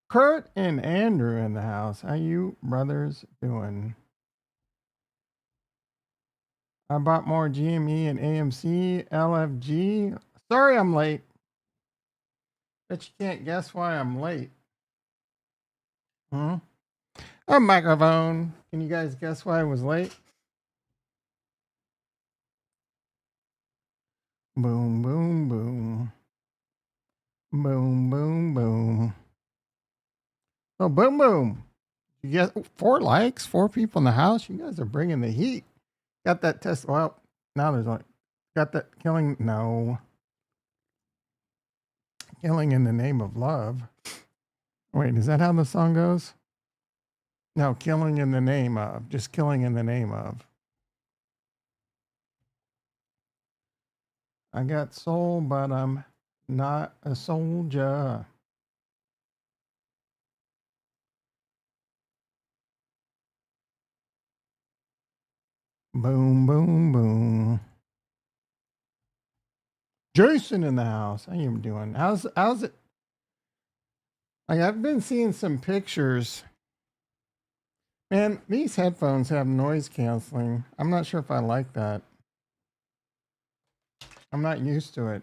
Kurt and Andrew in the house. How you brothers doing? I bought more GME and AMC, LFG. Sorry I'm late. Bet you can't guess why I'm late. Hmm? A microphone. Can you guys guess why I was late? Boom, boom, boom. Boom, boom, boom. Oh, boom, boom. You get 4 likes, 4 people in the house. You guys are bringing the heat. Got that test. Well, now there's only. Got that killing. No. Killing in the name of love. Wait, is that how the song goes? No, killing in the name of. Just killing in the name of. I got soul, but I'm not a soldier. Boom, boom, boom. Jason in the house. How you doing? How's it? Like, I've been seeing some pictures. Man, these headphones have noise canceling. I'm not sure if I like that. I'm not used to it.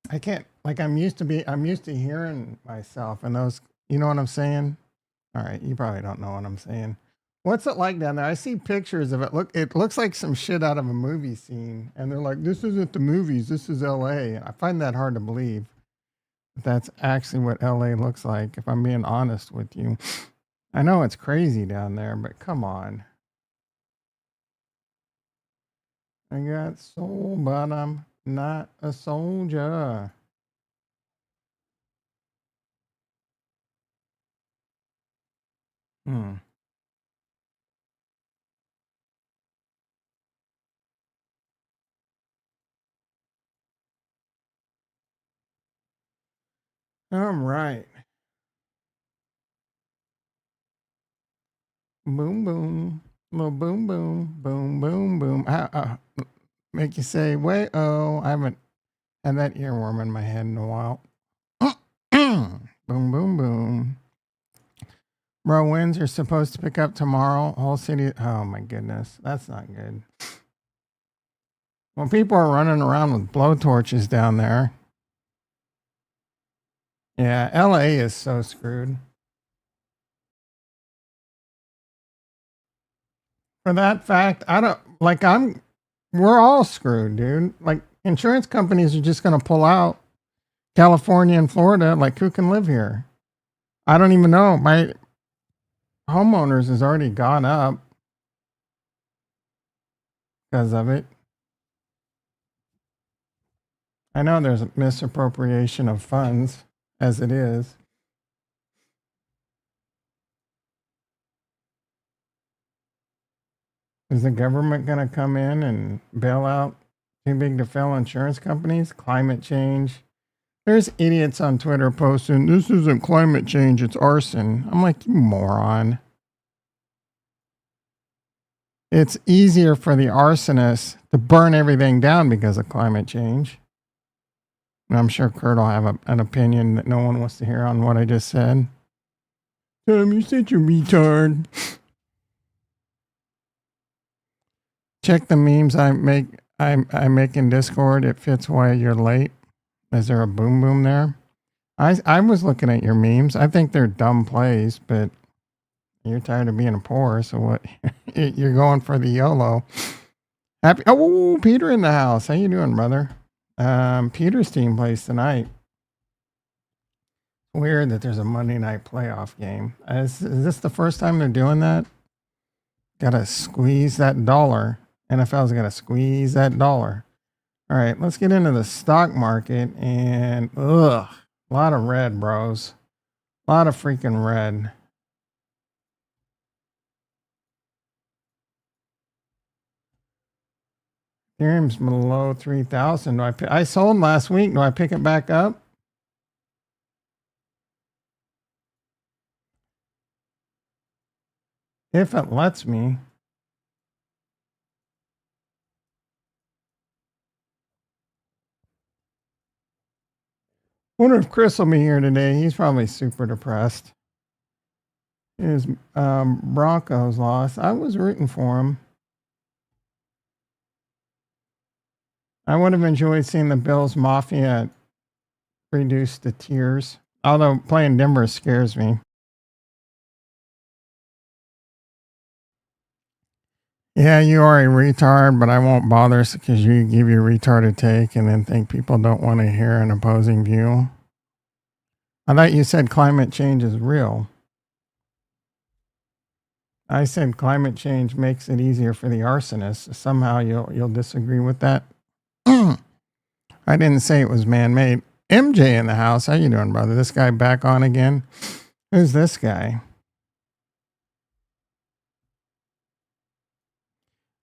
I can't like I'm used to hearing myself and those, you know what I'm saying? All right, you probably don't know what I'm saying. What's it like down there? I see pictures of it. Look, it looks like some shit out of a movie scene. And they're like, this isn't the movies, this is LA. I find that hard to believe. That's actually what LA looks like, if I'm being honest with you. I know it's crazy down there, but come on. I got soul, but I'm not a soldier. Hmm. All right. Boom, boom. Little boom, boom. Boom, boom, boom. Make you say, wait, oh, I haven't had that earworm in my head in a while. Boom, boom, boom. Bro, winds are supposed to pick up tomorrow. Whole city. Oh, my goodness. That's not good. When people are running around with blowtorches down there. Yeah, LA is so screwed. For that fact, I don't like we're all screwed, dude. Like insurance companies are just gonna pull out California and Florida, like who can live here? I don't even know. My homeowners has already gone up because of it. I know there's a misappropriation of funds as it is. Is the government going to come in and bail out too big to fail insurance companies? Climate change. There's idiots on Twitter posting, this isn't climate change, it's arson. I'm like, you moron. It's easier for the arsonists to burn everything down because of climate change. And I'm sure Kurt will have an opinion that no one wants to hear on what I just said. You're such a retard. Check the memes I make in Discord. It fits why you're late. Is there a boom boom there? I was looking at your memes. I think they're dumb plays, but you're tired of being poor, so what? You're going for the YOLO. Happy. Oh, Peter in the house. How you doing, brother? Peter's team plays tonight. Weird that there's a Monday night playoff game. Is this the first time they're doing that? Gotta squeeze that dollar. NFL's gotta squeeze that dollar. All right, let's get into the stock market and a lot of red, bros. A lot of freaking red. Ethereum's below 3,000. I sold last week. Do I pick it back up? If it lets me. Wonder if Chris will be here today. He's probably super depressed. His Broncos lost. I was rooting for him. I would have enjoyed seeing the Bills Mafia reduced to tears. Although playing Denver scares me. Yeah, you are a retard, but I won't bother because you give your retarded take and then think people don't want to hear an opposing view. I thought you said climate change is real. I said climate change makes it easier for the arsonists. Somehow you'll disagree with that. I didn't say it was man-made. MJ in the house. How you doing, brother? This guy back on again? Who's this guy?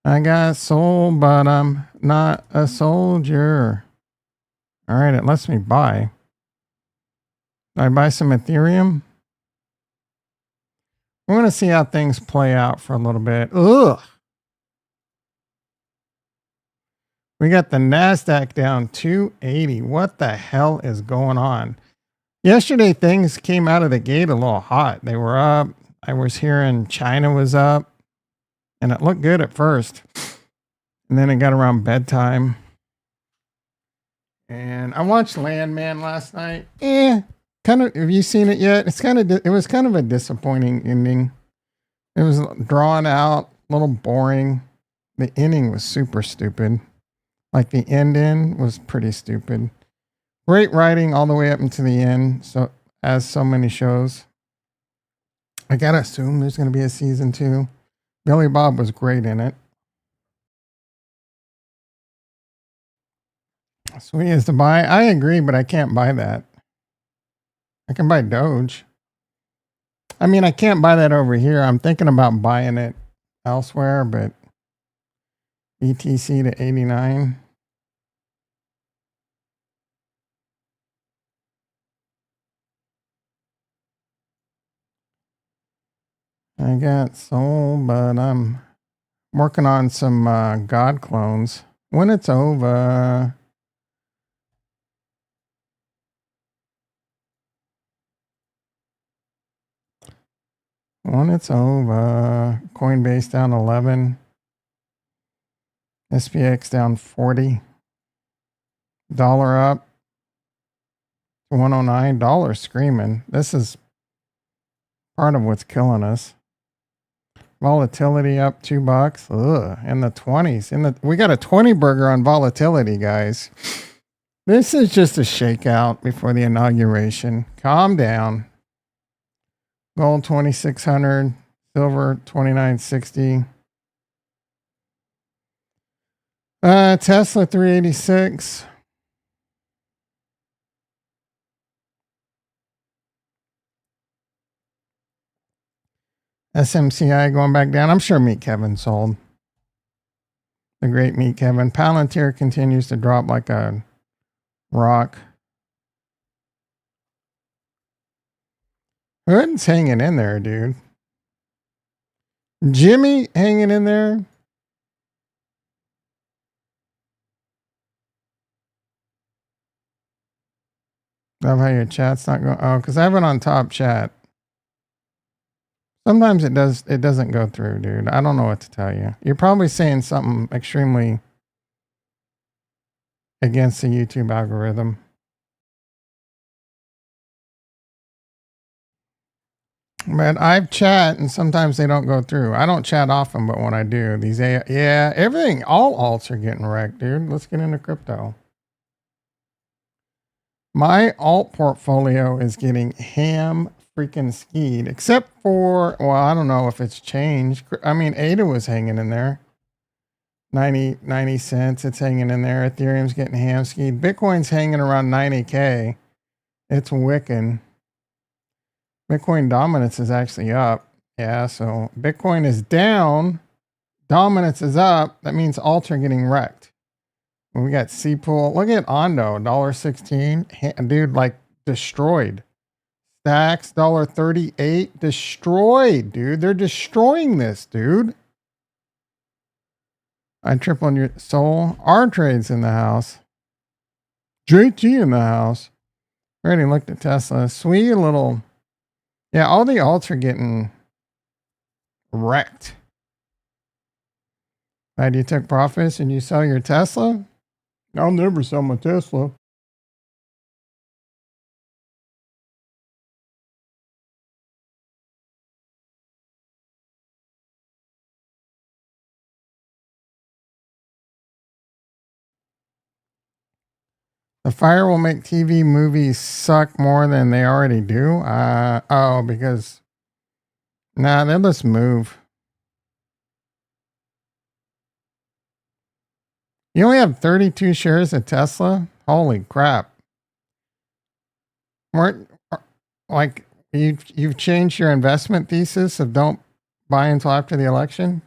I got soul, but I'm not a soldier. All right, it lets me buy. Do I buy some Ethereum? We're going to see how things play out for a little bit. Ugh. We got the NASDAQ down 280. What the hell is going on? Yesterday, things came out of the gate a little hot. They were up. I was hearing China was up. And it looked good at first. And then it got around bedtime. And I watched Landman last night. Kind of. Have you seen it yet? It was kind of a disappointing ending. It was drawn out, a little boring. The ending was super stupid. Like the ending was pretty stupid. Great writing all the way up into the end. So as so many shows, I gotta assume there's gonna be a season 2. Billy Bob was great in it. Sweet as to buy. I agree, but I can't buy that. I can buy Doge. I mean, I can't buy that over here. I'm thinking about buying it elsewhere, but BTC to 89. I got soul, but I'm working on some God clones. When it's over. When it's over. Coinbase down 11. SPX down 40. Dollar up. 109. Dollar screaming. This is part of what's killing us. Volatility up $2. Ugh, in the 20s. We got a 20 burger on volatility, guys. This is just a shakeout before the inauguration. Calm down. Gold 2600, silver 2960. Tesla 386. SMCI going back down. I'm sure Meat Kevin sold. The great Meat Kevin. Palantir continues to drop like a rock. Hood's hanging in there, dude. Jimmy hanging in there. Love how your chat's not going. Oh, because I have it on top chat. Sometimes it doesn't go through, dude. I don't know what to tell you. You're probably saying something extremely against the YouTube algorithm. But I've chat and sometimes they don't go through. I don't chat often, but when I do, everything, all alts are getting wrecked, dude. Let's get into crypto. My alt portfolio is getting ham freaking skied, except for, well, I don't know if it's changed. I mean, ADA was hanging in there. 90 cents, it's hanging in there. Ethereum's getting ham skied. Bitcoin's hanging around 90K. It's wicking. Bitcoin dominance is actually up. Yeah, so Bitcoin is down. Dominance is up. That means alts are getting wrecked. We got C-Pool. Look at Ondo, $1.16. Dude, like destroyed. Stacks, $1.38. Destroyed, dude. They're destroying this, dude. I tripled your soul. R Trade's in the house. JT in the house. Already looked at Tesla. Sweet little. Yeah, all the alts are getting wrecked. You took profits and you sell your Tesla? I'll never sell my Tesla. The fire will make TV movies suck more than they already do. Because they'll just move. You only have 32 shares of Tesla? Holy crap. Weren't like you've changed your investment thesis of don't buy until after the election?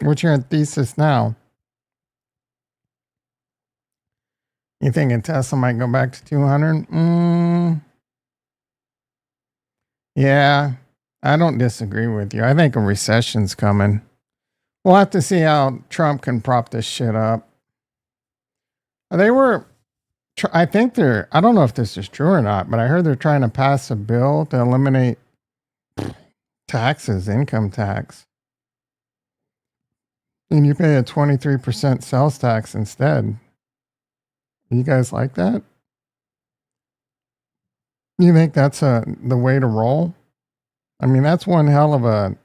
What's your thesis now? You thinking Tesla might go back to 200? Yeah, I don't disagree with you. I think a recession's coming. We'll have to see how Trump can prop this shit up. They were, I think they're, I don't know if this is true or not, but I heard they're trying to pass a bill to eliminate taxes, income tax. And you pay a 23% sales tax instead. You guys like that? You think that's the way to roll? I mean, that's one hell of a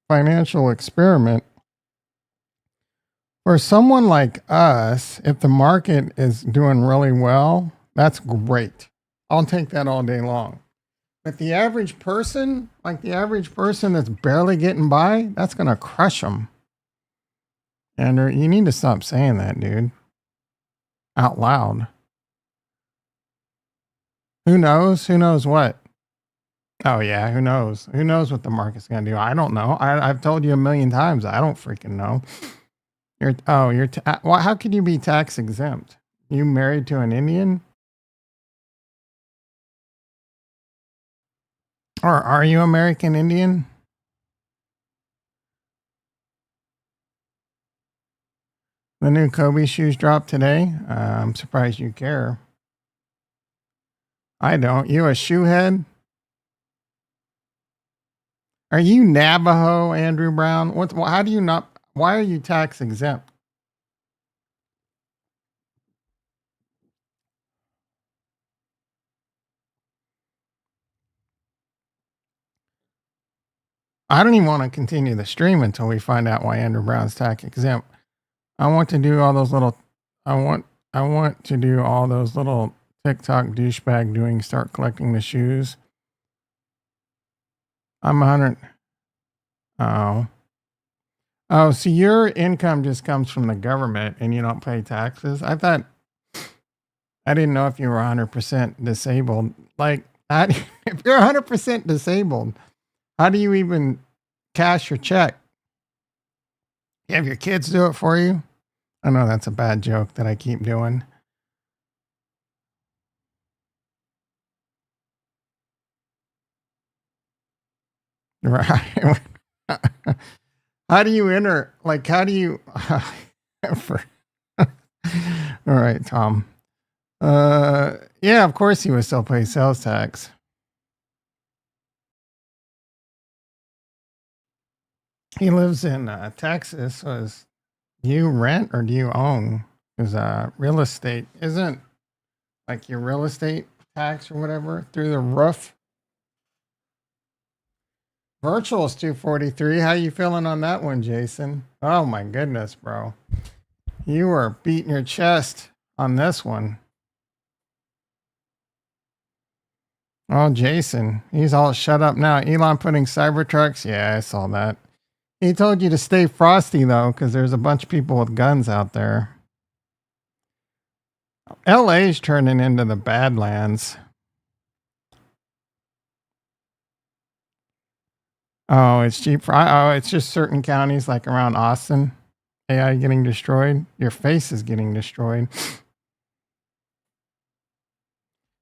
financial experiment. For someone like us, if the market is doing really well, that's great. I'll take that all day long. But the average person, like the average person that's barely getting by, that's going to crush them. And you need to stop saying that, dude. Out loud. Who knows? Who knows what? Oh, yeah. Who knows? Who knows what the market's going to do? I don't know. I've told you a million times. I don't freaking know. Well, how could you be tax exempt? You married to an Indian? Or are you American Indian? The new Kobe shoes dropped today. I'm surprised you care. I don't. You a shoehead? Are you Navajo, Andrew Brown? How do you not? Why are you tax exempt? I don't even want to continue the stream until we find out why Andrew Brown's tax exempt. I want to do all those little. I want to do all those little TikTok douchebag doing. Start collecting the shoes. I'm 100. Oh, so your income just comes from the government and you don't pay taxes? I didn't know if you were 100% disabled. Like, if you're 100% disabled, how do you even cash your check? You have your kids do it for you? I know that's a bad joke that I keep doing. Right. How do you enter? Like, how do you? All right, Tom. Yeah, of course he would still pay sales tax. He lives in Texas. So do you rent or do you own? Because real estate isn't like your real estate tax or whatever through the roof. Virtual is 243. How you feeling on that one, Jason? Oh my goodness, bro. You were beating your chest on this one. Oh, Jason. He's all shut up now. Elon putting Cybertrucks. Yeah, I saw that. He told you to stay frosty though, because there's a bunch of people with guns out there. LA's turning into the Badlands. Oh, it's cheap. It's just certain counties like around Austin. AI getting destroyed. Your face is getting destroyed.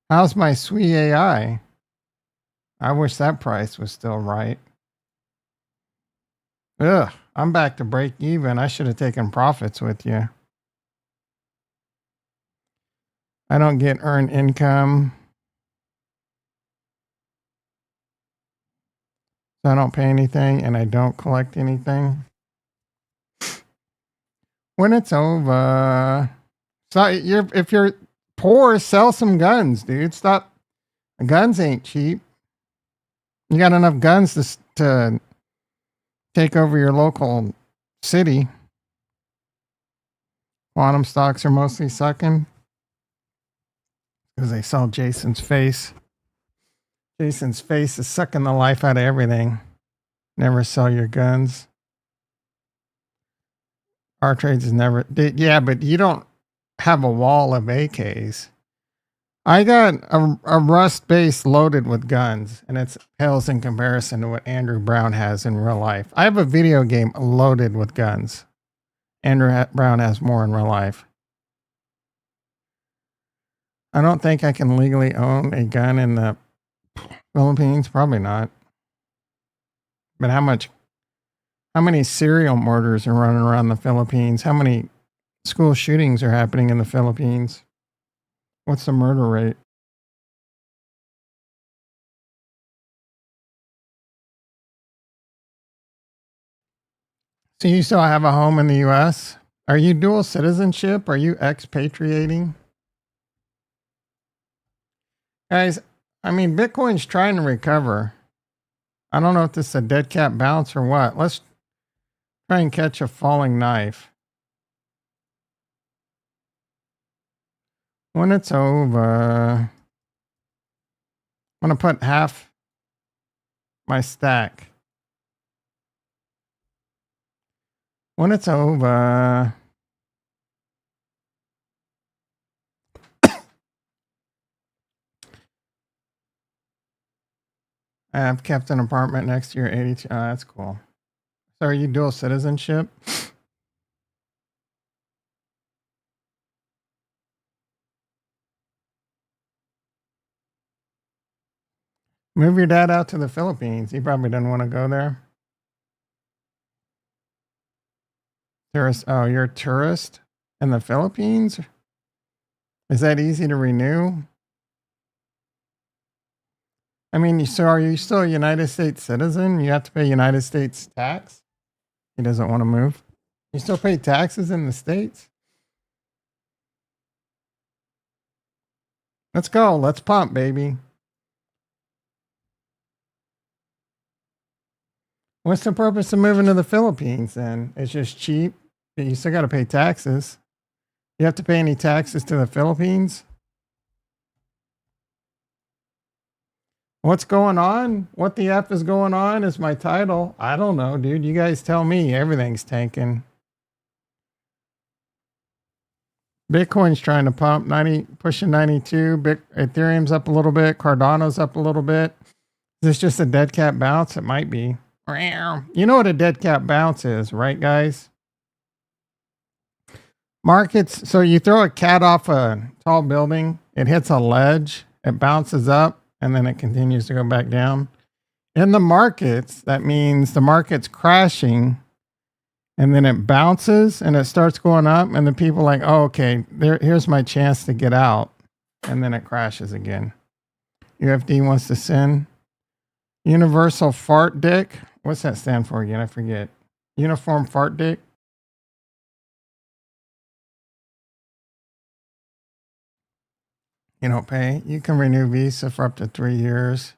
How's my sweet AI? I wish that price was still right. Ugh, I'm back to break even. I should have taken profits with you. I don't get earned income. So I don't pay anything and I don't collect anything. When it's over. So if you're poor, sell some guns, dude. Stop. Guns ain't cheap. You got enough guns to take over your local city. Quantum stocks are mostly sucking because they saw Jason's face. Jason's face is sucking the life out of everything. Never sell your guns. Our trades is never. Yeah, but you don't have a wall of AKs. I got a Rust base loaded with guns, and it's pales in comparison to what Andrew Brown has in real life. I have a video game loaded with guns. Andrew Brown has more in real life. I don't think I can legally own a gun in the Philippines. Probably not. But how many serial murders are running around the Philippines? How many school shootings are happening in the Philippines? What's the murder rate? So you still have a home in the US? Are you dual citizenship? Are you expatriating? Guys, I mean, Bitcoin's trying to recover. I don't know if this is a dead cat bounce or what. Let's try and catch a falling knife. When it's over, I'm going to put half my stack. When it's over, I've kept an apartment next to your 82. Oh, that's cool. So are you dual citizenship? Move your dad out to the Philippines. He probably doesn't want to go there. Tourist. Oh, you're a tourist in the Philippines? Is that easy to renew? I mean, so are you still a United States citizen? You have to pay United States tax? He doesn't want to move. You still pay taxes in the States? Let's go. Let's pump, baby. What's the purpose of moving to the Philippines then? It's just cheap. But you still got to pay taxes. You have to pay any taxes to the Philippines? What's going on? What the F is going on is my title. I don't know, dude. You guys tell me. Everything's tanking. Bitcoin's trying to pump 90, pushing 92. Ethereum's up a little bit. Cardano's up a little bit. Is this just a dead cat bounce? It might be. You know what a dead cat bounce is, right, guys? Markets. So you throw a cat off a tall building, it hits a ledge, it bounces up, and then it continues to go back down. In the markets, that means the market's crashing and then it bounces and it starts going up, and the people are like, oh, okay, here's my chance to get out. And then it crashes again. UFD wants to send Universal Fart Dick. What's that stand for again? I forget. Uniform Fart Dick. You don't pay. You can renew visa for up to 3 years.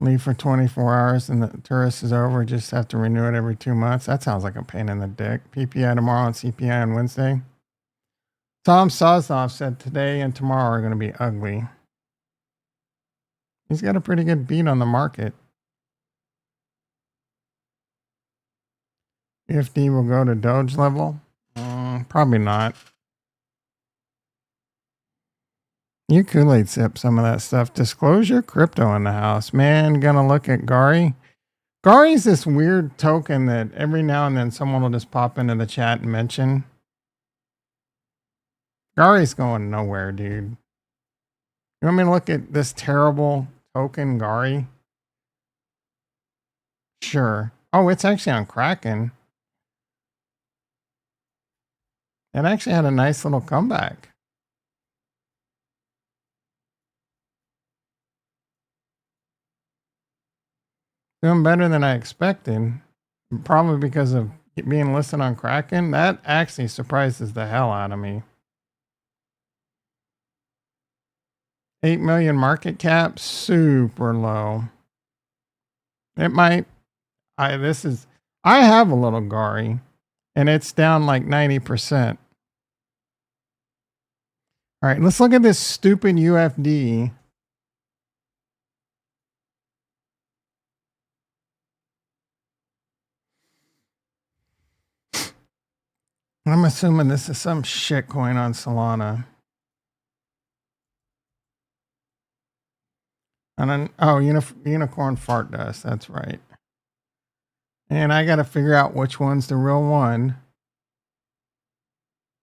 Leave for 24 hours and the tourist is over. Just have to renew it every 2 months. That sounds like a pain in the dick. PPI tomorrow and CPI on Wednesday. Tom Sosnoff said today and tomorrow are going to be ugly. He's got a pretty good beat on the market. UFD will go to Doge level? Probably not. You Kool-Aid sip some of that stuff. Disclosure crypto in the house. Man, gonna look at Gari. Gari's this weird token that every now and then someone will just pop into the chat and mention. Gari's going nowhere, dude. You want me to look at this terrible token, Gari? Sure. Oh, it's actually on Kraken. It actually had a nice little comeback. Doing better than I expected. Probably because of it being listed on Kraken. That actually surprises the hell out of me. 8 million market cap, super low. It might. I have a little Gari, and it's down like 90%. All right, let's look at this stupid UFD. I'm assuming this is some shit coin on Solana. And then, oh, unicorn fart dust. That's right. And I got to figure out which one's the real one.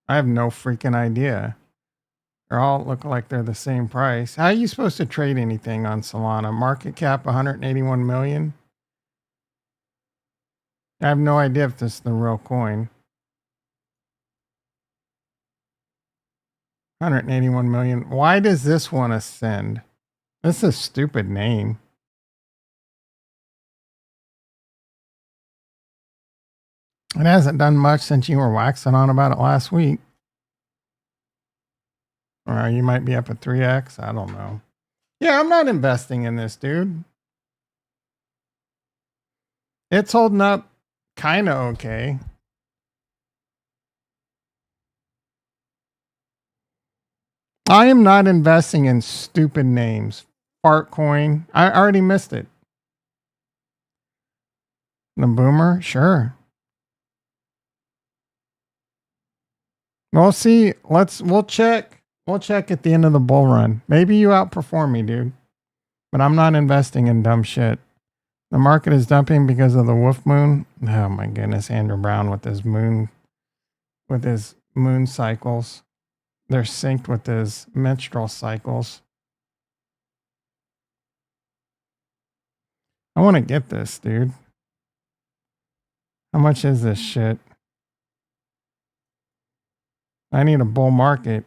I have no freaking idea. They all look like they're the same price. How are you supposed to trade anything on Solana? Market cap 181 million. I have no idea if this is the real coin. 181 million. Why does this one ascend? This is a stupid name. It hasn't done much since you were waxing on about it last week. Or you might be up at 3x. I don't know. Yeah, I'm not investing in this, dude. It's holding up kind of okay. I am not investing in stupid names. Fart coin. I already missed it. The boomer? Sure. We'll see. We'll check. We'll check at the end of the bull run. Maybe you outperform me, dude. But I'm not investing in dumb shit. The market is dumping because of the wolf moon. Oh my goodness, Andrew Brown with his moon cycles. They're synced with his menstrual cycles. I want to get this, dude. How much is this shit? I need a bull market.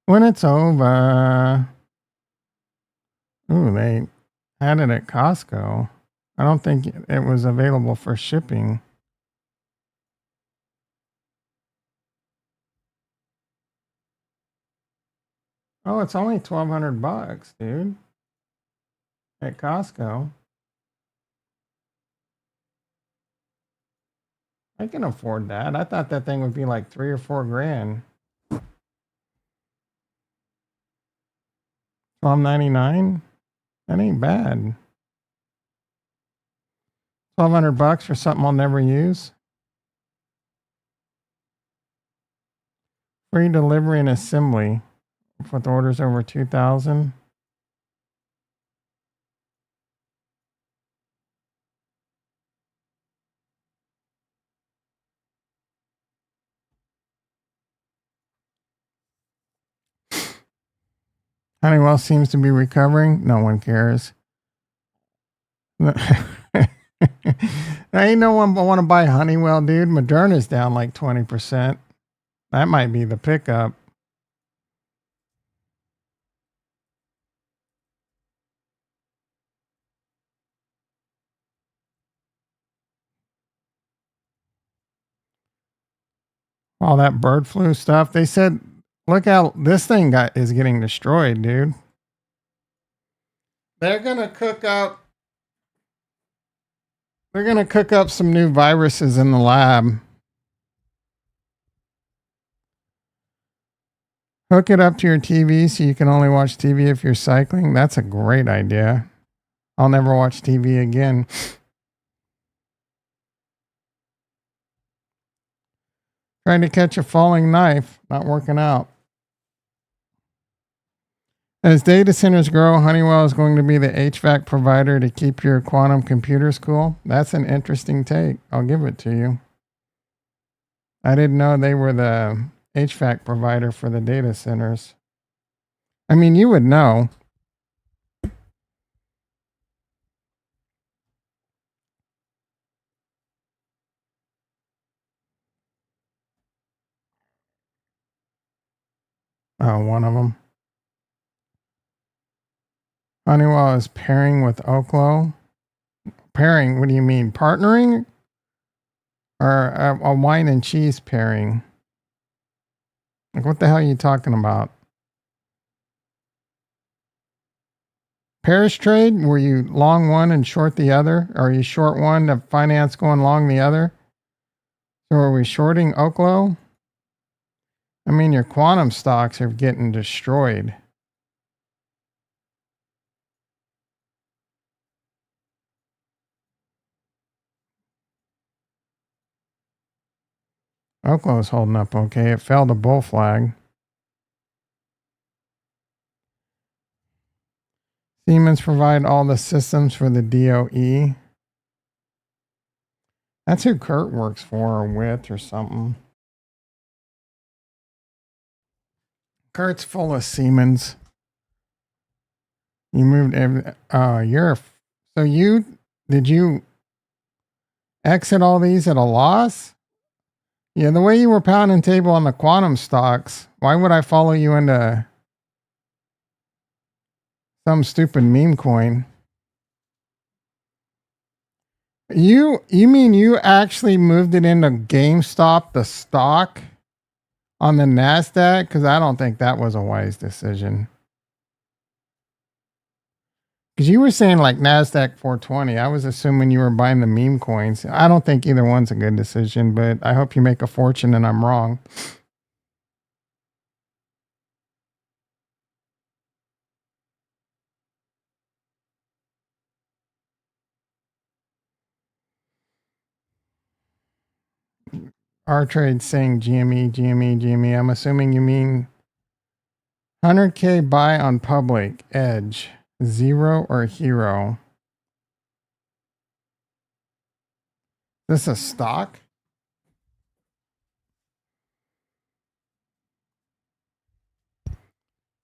When it's over. Ooh, they had it at Costco. I don't think it was available for shipping. Oh, it's only $1,200, dude. At Costco. I can afford that. I thought that thing would be like $3 or $4 grand. $12.99? That ain't bad. $1,200 for something I'll never use. Free delivery and assembly with orders over 2,000. Honeywell seems to be recovering. No one cares. Ain't no one want to buy Honeywell, dude. Moderna's down like 20%. That might be the pickup. All that bird flu stuff. They said, look how this thing is getting destroyed, dude. They're gonna cook up some new viruses in the lab. Hook it up to your TV so you can only watch TV if you're cycling. That's a great idea. I'll never watch TV again. Trying to catch a falling knife, not working out. As data centers grow, Honeywell is going to be the HVAC provider to keep your quantum computers cool. That's an interesting take. I'll give it to you. I didn't know they were the HVAC provider for the data centers. I mean, you would know. One of them. Honeywell is pairing with Oklo. Pairing? What do you mean? Partnering? Or a wine and cheese pairing? Like, what the hell are you talking about? Pairs trade? Were you long one and short the other? Or are you short one to finance going long the other? So are we shorting Oklo? I mean, your quantum stocks are getting destroyed. Oklo's holding up okay. It fell to bull flag. Siemens provide all the systems for the DOE. That's who Kurt works for or with or something. Kurt's full of Siemens. You moved did you exit all these at a loss? Yeah, the way you were pounding table on the quantum stocks, why would I follow you into some stupid meme coin? You mean you actually moved it into GameStop, the stock, on the NASDAQ? Because I don't think that was a wise decision. Because you were saying like NASDAQ 420. I was assuming you were buying the meme coins. I don't think either one's a good decision, but I hope you make a fortune and I'm wrong. Our trade saying GME. I'm assuming you mean 100K buy on public edge, zero or hero. This a stock?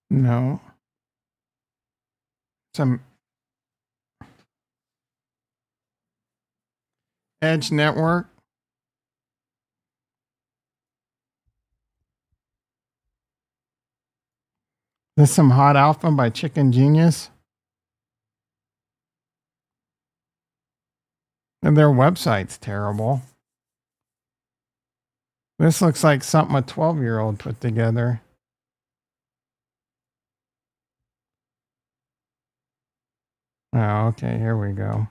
No. Some edge network. This some hot alpha by Chicken Genius. And their website's terrible. This looks like something a 12-year-old put together. Oh, okay, here we go.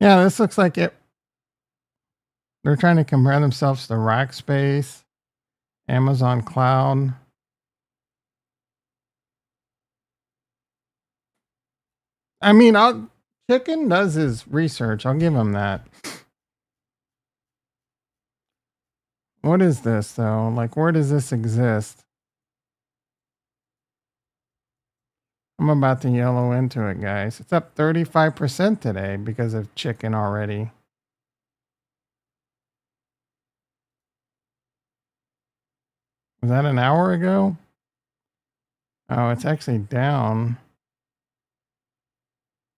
Yeah, this looks like it. They're trying to compare themselves to Rackspace, Amazon Cloud. I mean, Chicken does his research. I'll give him that. What is this, though? Like, where does this exist? I'm about to yellow into it, guys. It's up 35% today because of Chicken already. Was that an hour ago? Oh, it's actually down.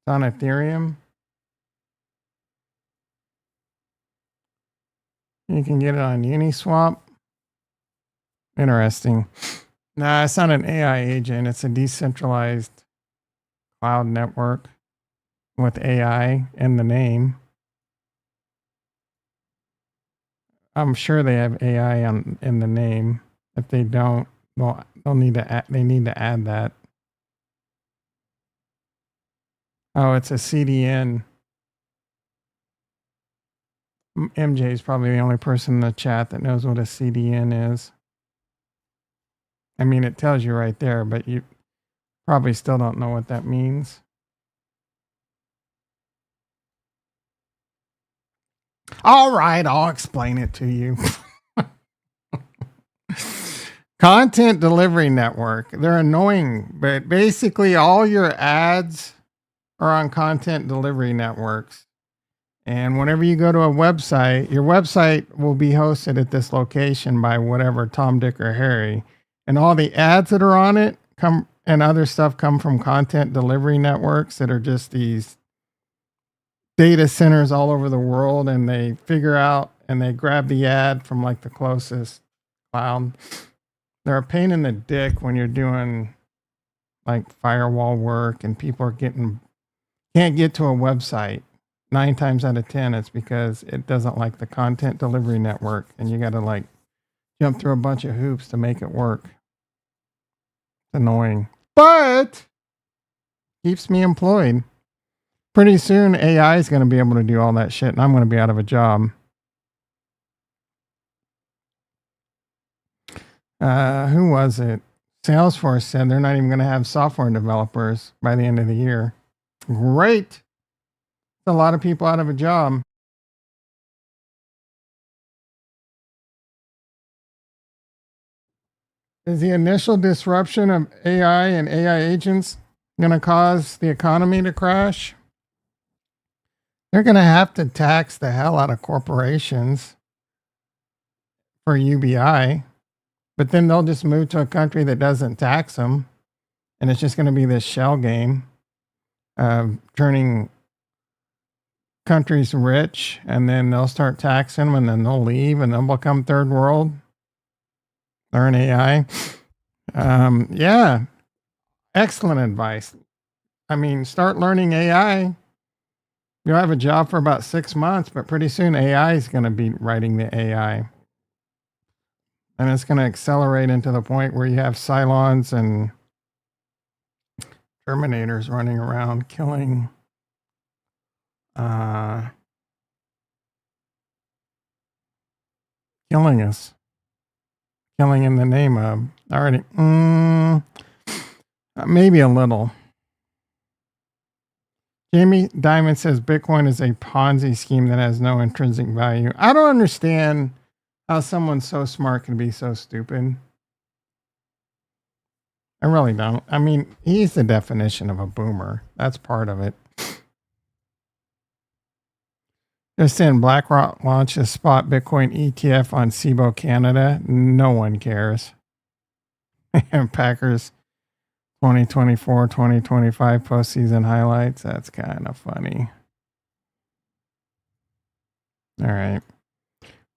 It's on Ethereum. You can get it on Uniswap. Interesting. Nah, it's not an AI agent. It's a decentralized cloud network with AI in the name. I'm sure they have AI in the name. If they don't, they'll need to add that. Oh, it's a CDN. MJ is probably the only person in the chat that knows what a CDN is. I mean, it tells you right there, but you probably still don't know what that means. All right, I'll explain it to you. Content delivery network. They're annoying, but basically all your ads are on content delivery networks. And whenever you go to a website, your website will be hosted at this location by whatever Tom, Dick, or Harry. And all the ads that are on it come and other stuff come from content delivery networks that are just these data centers all over the world, and they figure out and they grab the ad from like the closest cloud. They're a pain in the dick when you're doing like firewall work and people are getting can't get to a website. 9 times out of 10, it's because it doesn't like the content delivery network, and you got to like jump through a bunch of hoops to make it work. It's annoying, but keeps me employed. Pretty soon, AI is going to be able to do all that shit, and I'm going to be out of a job. Who was it? Salesforce said they're not even going to have software developers by the end of the year. Great. A lot of people out of a job. Is the initial disruption of AI and AI agents going to cause the economy to crash? They're going to have to tax the hell out of corporations for UBI, but then they'll just move to a country that doesn't tax them. And it's just going to be this shell game of turning countries rich, and then they'll start taxing them, and then they'll leave and they'll become third world. Learn AI. Yeah, excellent advice. I mean, start learning AI. You'll have a job for about 6 months, but pretty soon AI is going to be writing the AI. And it's going to accelerate into the point where you have Cylons and Terminators running around killing killing us. Killing in the name of already. Maybe a little. Jamie Diamond says Bitcoin is a Ponzi scheme that has no intrinsic value. I don't understand how someone so smart can be so stupid. I really don't. I mean, he's the definition of a boomer. That's part of it. Just in, BlackRock launches spot Bitcoin ETF on SIBO Canada. No one cares. And Packers 2024-2025 postseason highlights. That's kind of funny. All right.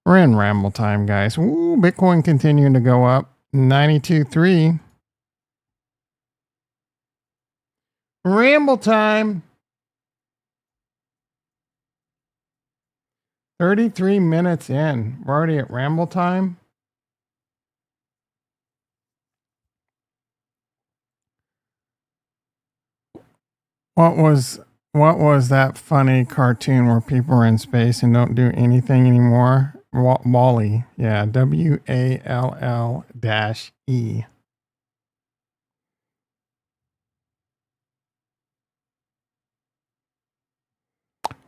We're in ramble time, guys. Ooh, Bitcoin continuing to go up. 92.3. Ramble time. 33 minutes in. We're already at ramble time. What was that funny cartoon where people are in space and don't do anything anymore? Wall-E. Yeah, WALL-E.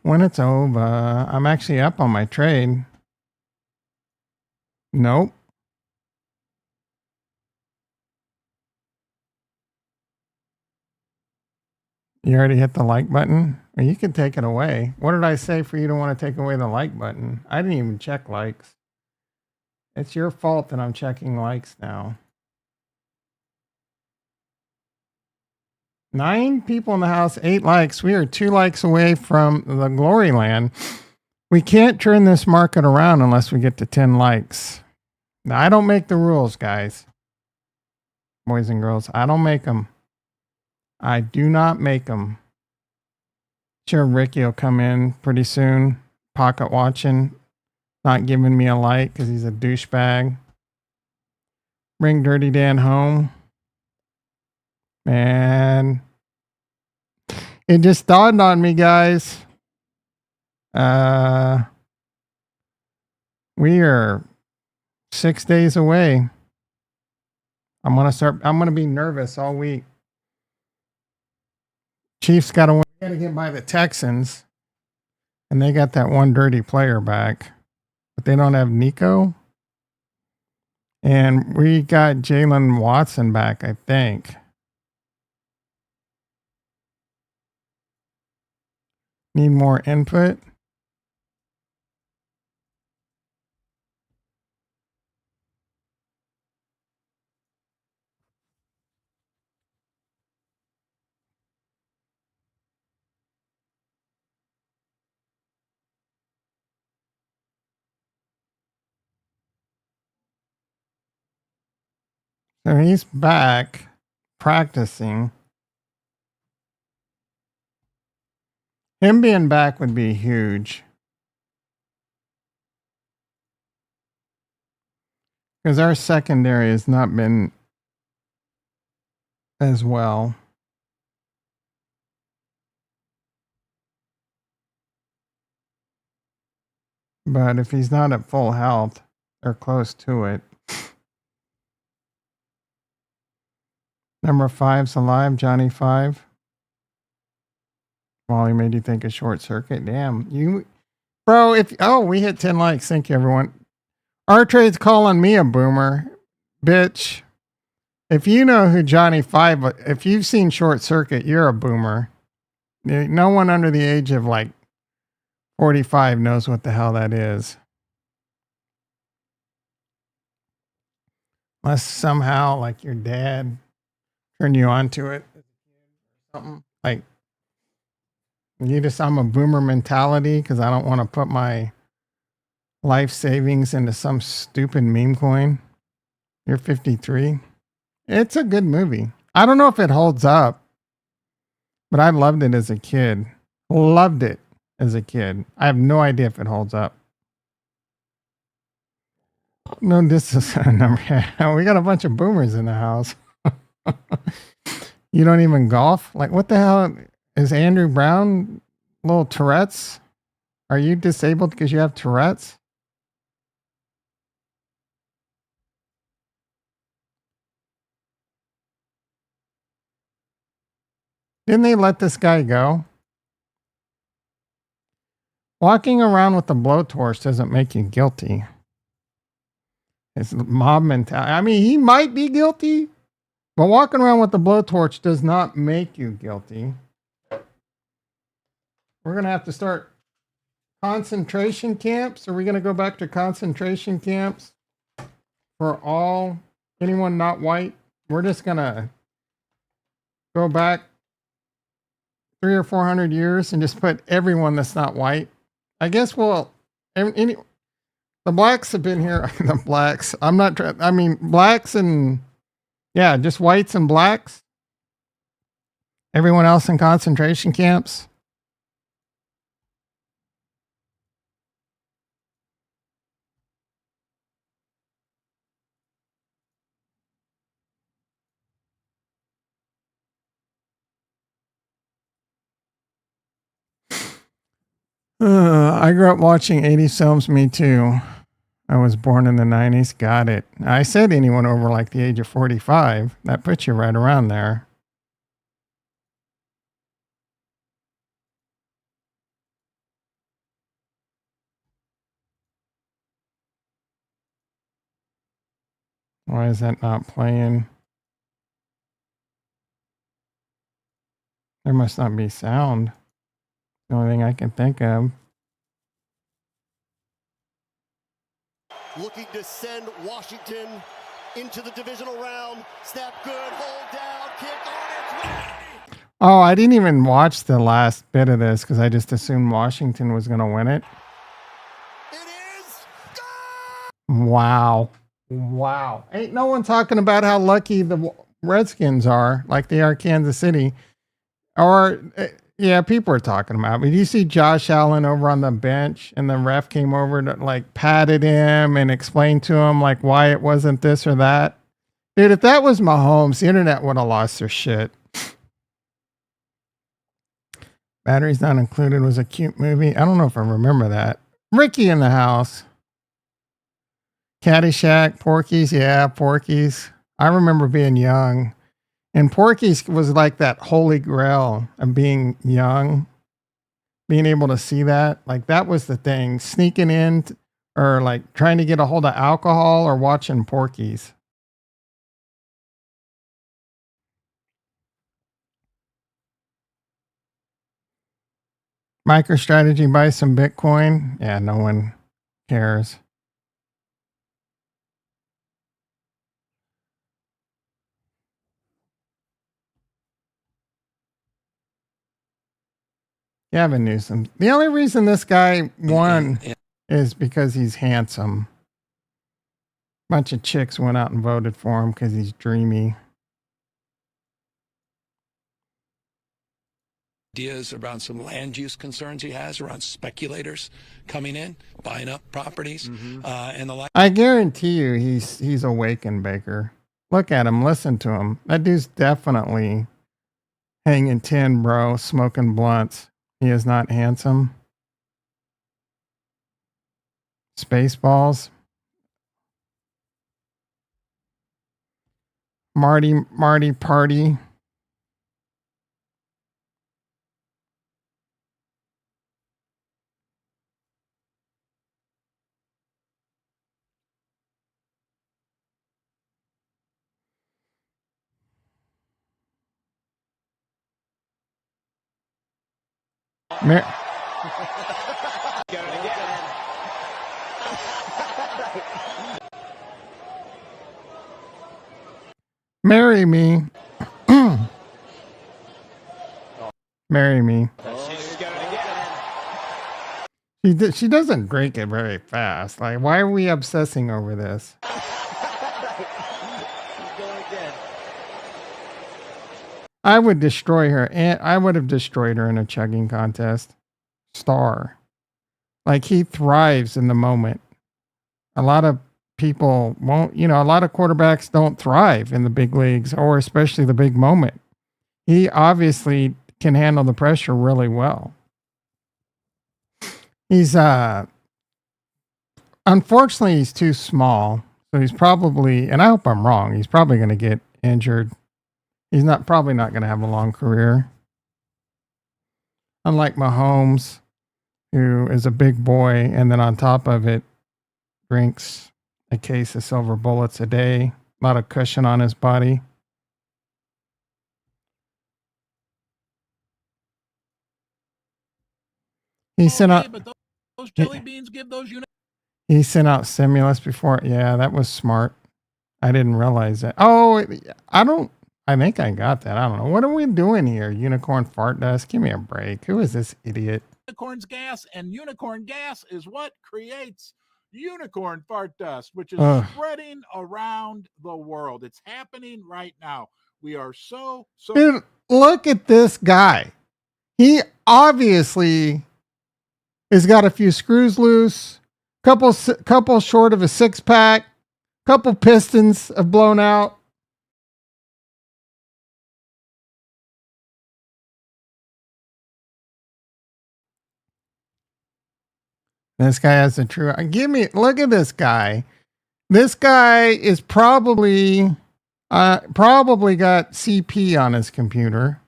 When it's over, I'm actually up on my trade. Nope. You already hit the like button? Well, you can take it away. What did I say for you to want to take away the like button? I didn't even check likes. It's your fault that I'm checking likes now. 9 people in the house, 8 likes. We are 2 likes away from the glory land. We can't turn this market around unless we get to 10 likes. Now, I don't make the rules, guys. Boys and girls, I don't make them. I do not make them. Sure, Ricky will come in pretty soon, pocket watching, not giving me a like because he's a douchebag. Bring Dirty Dan home. Man, it just dawned on me, guys. We are 6 days away. I'm gonna be nervous all week. Chiefs got to win. Got to get by the Texans, and they got that one dirty player back, but they don't have Nico. And we got Jalen Watson back, I think. Need more input. So he's back practicing. Him being back would be huge. Because our secondary has not been as well. But if he's not at full health or close to it. Number 5's alive, Johnny 5. Wally made you think of short circuit. Damn. You bro, we hit 10 likes. Thank you, everyone. Our trade's calling me a boomer. Bitch. If you know who Johnny 5, if you've seen Short Circuit, you're a boomer. No one under the age of like 45 knows what the hell that is. Unless somehow like your dad turned you on to it. Something like I'm a boomer mentality because I don't want to put my life savings into some stupid meme coin. You're 53. It's a good movie. I don't know if it holds up, but I loved it as a kid. Loved it as a kid. I have no idea if it holds up. No, this is a number. We got a bunch of boomers in the house. You don't even golf? Like, what the hell? Is Andrew Brown little Tourette's? Are you disabled because you have Tourette's? Didn't they let this guy go? Walking around with a blowtorch doesn't make you guilty. It's mob mentality. I mean, he might be guilty, but walking around with a blowtorch does not make you guilty. We're going to have to start concentration camps. Are we going to go back to concentration camps for anyone not white? We're just going to go back 300 or 400 years and just put everyone that's not white. I guess the blacks have been here. The blacks. Blacks and just whites and blacks. Everyone else in concentration camps. I grew up watching 80s films. Me too. I was born in the 90s. Got it. I said anyone over like the age of 45. That puts you right around there. Why is that not playing? There must not be sound. The only thing I can think of. Looking to send Washington into the divisional round. Snap good, hold down, kick on its way. Oh, I didn't even watch the last bit of this because I just assumed Washington was going to win it. It is. Wow. Ain't no one talking about how lucky the Redskins are, like they are Kansas City. Or, yeah, people are talking about it. But you see Josh Allen over on the bench and the ref came over to like patted him and explained to him like why it wasn't this or that. Dude, if that was Mahomes, the internet would have lost their shit. Batteries Not Included was a cute movie. I don't know if I remember that. Ricky in the House. Caddyshack, Porky's. Yeah, Porky's. I remember being young. And Porky's was like that holy grail of being young. Being able to see that. Like that was the thing. Sneaking in or like trying to get a hold of alcohol or watching Porky's. MicroStrategy buy some Bitcoin. Yeah, no one cares. Gavin Newsom. The only reason this guy won is because he's handsome. Bunch of chicks went out and voted for him because he's dreamy. Ideas around some land use concerns he has around speculators coming in, buying up properties, and the like. I guarantee you he's awakened, Baker. Look at him, listen to him. That dude's definitely hanging tin, bro, smoking blunts. He is not handsome. Spaceballs. Marty Party. Marry me. Marry me. She doesn't drink it very fast. Like, why are we obsessing over this? I would destroy her, and I would have destroyed her in a chugging contest. Star. Like, he thrives in the moment. A lot of people won't, a lot of quarterbacks don't thrive in the big leagues or especially the big moment. He obviously can handle the pressure really well. He's unfortunately he's too small, so he's probably, and I hope I'm wrong, he's probably going to get injured. He's probably not going to have a long career. Unlike Mahomes, who is a big boy and then on top of it drinks a case of silver bullets a day, a lot of cushion on his body. He sent out, but those jelly beans give those he sent out stimulus before. Yeah, that was smart. I didn't realize that. Oh, I think I got that. I don't know. What are we doing here? Unicorn fart dust? Give me a break. Who is this idiot? Unicorn's gas, and unicorn gas is what creates unicorn fart dust, which is spreading around the world. It's happening right now. We are so Dude, look at this guy. He obviously has got a few screws loose, couple short of a six pack, couple pistons have blown out. This guy has a true. Look at this guy. This guy is probably got CP on his computer.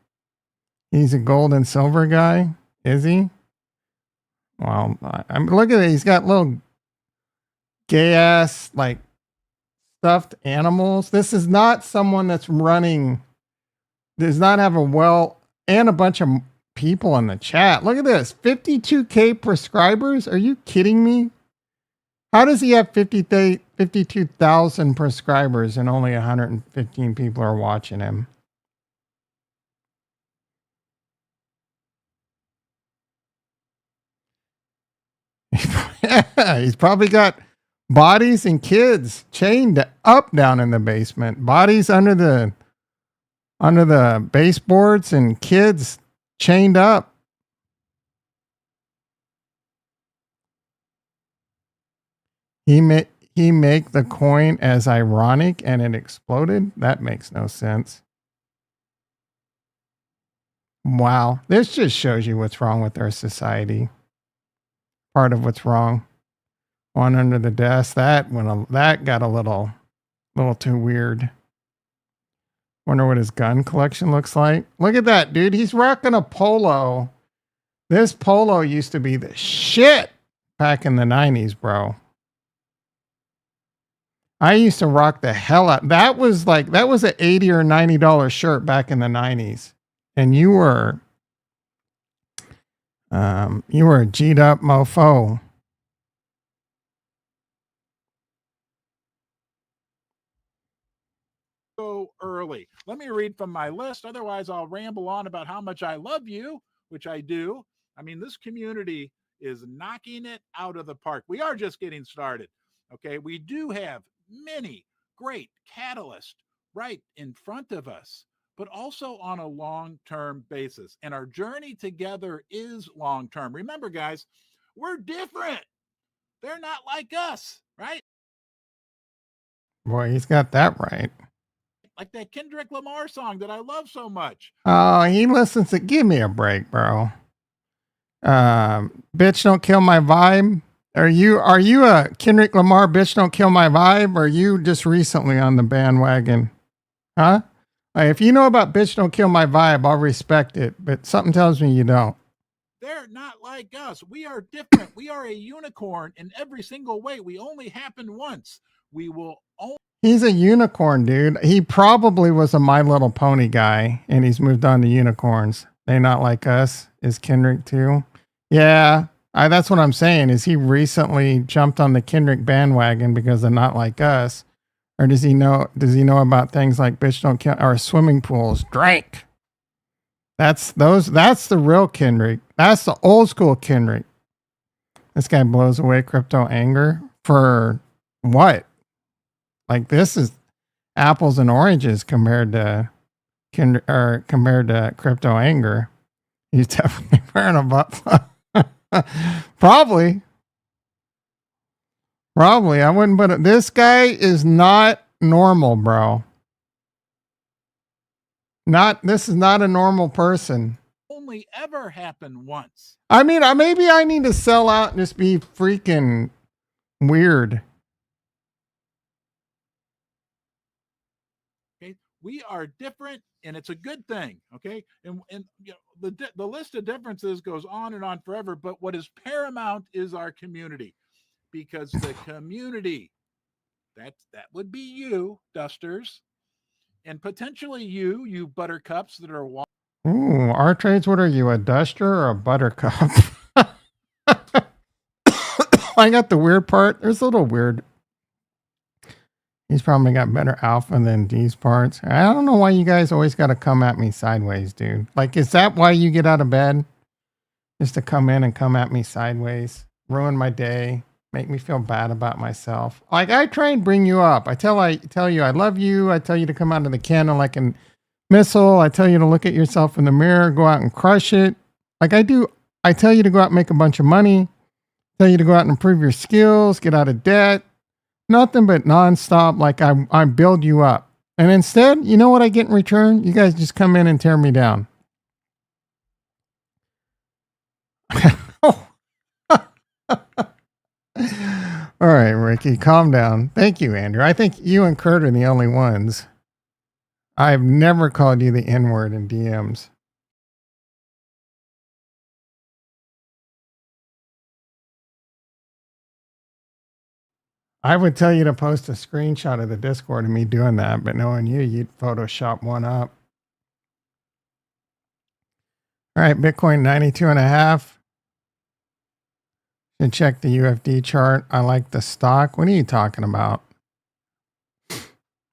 He's a gold and silver guy, is he? Well, I'm look at it. He's got little gay ass like stuffed animals. This is not someone that's running. Does not have and a bunch of people in the chat. Look at this, 52K prescribers. Are you kidding me? How does he have 52,000 prescribers and only 115 people are watching him? He's probably got bodies and kids chained up down in the basement. Bodies under the baseboards and kids chained up. He make the coin as ironic and it exploded? That makes no sense. Wow. This just shows you what's wrong with our society. Part of what's wrong. One under the desk. That got a little too weird. Wonder what his gun collection looks like. Look at that, dude. He's rocking a polo. This polo used to be the shit back in the 90s, bro. I used to rock the hell out. That was an $80 or $90 shirt back in the 90s. And you were a G'd up mofo. So early. Let me read from my list. Otherwise, I'll ramble on about how much I love you, which I do. I mean, this community is knocking it out of the park. We are just getting started. Okay. We do have many great catalysts right in front of us, but also on a long-term basis. And our journey together is long-term. Remember, guys, we're different. They're not like us, right? Boy, he's got that right. Like that Kendrick Lamar song that I love so much. Oh, he listens to. Give me a break, bro. Bitch, don't kill my vibe. Are you a Kendrick Lamar? Bitch, don't kill my vibe. Or are you just recently on the bandwagon? Huh? Like, if you know about bitch, don't kill my vibe, I'll respect it. But something tells me you don't. They're not like us. We are different. We are a unicorn in every single way. We only happen once. We will only. He's a unicorn, dude. He probably was a My Little Pony guy, and he's moved on to unicorns. They not like us. Is Kendrick too? Yeah, that's what I'm saying. Is he recently jumped on the Kendrick bandwagon because they're not like us, or does he know? Does he know about things like bitch don't kill or swimming pools? Drink. That's the real Kendrick. That's the old school Kendrick. This guy blows away crypto anger for what? Like, this is apples and oranges compared to crypto anger. He's definitely wearing a butt. Probably. I wouldn't put it. This guy is not normal, bro. This is not a normal person. Only ever happen once. I mean, maybe I need to sell out and just be freaking weird. Okay, we are different, and it's a good thing. Okay, and you know, the list of differences goes on and on forever. But what is paramount is our community, because the community, that would be you, Dusters, and potentially you buttercups that are. Ooh, our trades. What are you, a duster or a buttercup? I got the weird part. There's a little weird. He's probably got better alpha than these parts. I don't know why you guys always got to come at me sideways, dude. Like, is that why you get out of bed? Just to come in and come at me sideways, ruin my day, make me feel bad about myself. Like, I try and bring you up. I tell you I love you. I tell you to come out of the cannon like an missile. I tell you to look at yourself in the mirror, go out and crush it. Like I do. I tell you to go out and make a bunch of money. Tell you to go out and improve your skills, get out of debt. Nothing but nonstop. Like I build you up. And instead, you know what I get in return? You guys just come in and tear me down. All right, Ricky, calm down. Thank you, Andrew. I think you and Kurt are the only ones. I've never called you the N-word in DMs. I would tell you to post a screenshot of the Discord of me doing that, but knowing you, you'd Photoshop one up. All right, Bitcoin 92.5. Should check the UFD chart. I like the stock. What are you talking about?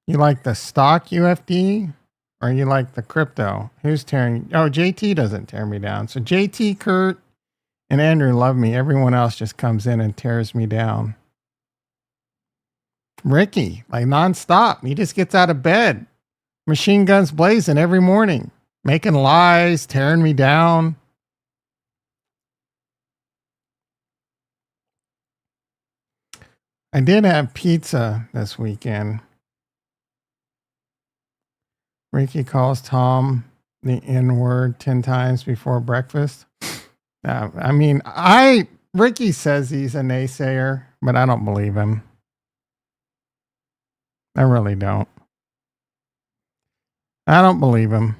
You like the stock UFD or you like the crypto? Who's tearing? Oh, JT doesn't tear me down. So JT, Kurt, and Andrew love me. Everyone else just comes in and tears me down. Ricky, like nonstop. He just gets out of bed. Machine guns blazing every morning. Making lies, tearing me down. I did have pizza this weekend. Ricky calls Tom the N-word 10 times before breakfast. I mean, Ricky says he's a naysayer, but I don't believe him. I really don't. I don't believe him.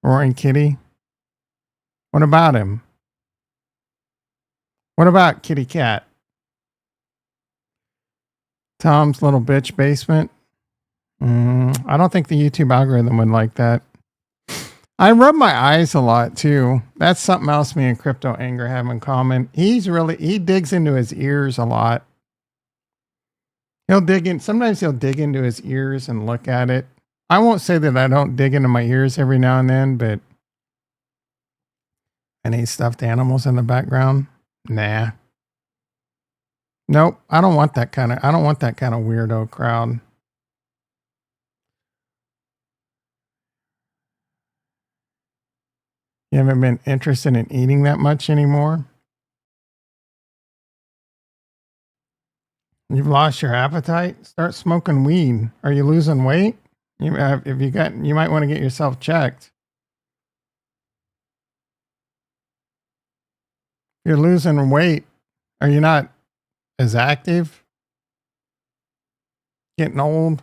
Roaring Kitty. What about him? What about Kitty Cat? Tom's little bitch basement. I don't think the YouTube algorithm would like that. I rub my eyes a lot too. That's something else me and Crypto Anger have in common. He digs into his ears a lot. Sometimes he'll dig into his ears and look at it. I won't say that I don't dig into my ears every now and then, but any stuffed animals in the background? Nah. Nope. I don't want that kind of weirdo crowd. You haven't been interested in eating that much anymore? You've lost your appetite? Start smoking weed. Are you losing weight? You might want to get yourself checked. You're losing weight. Are you not as active? Getting old?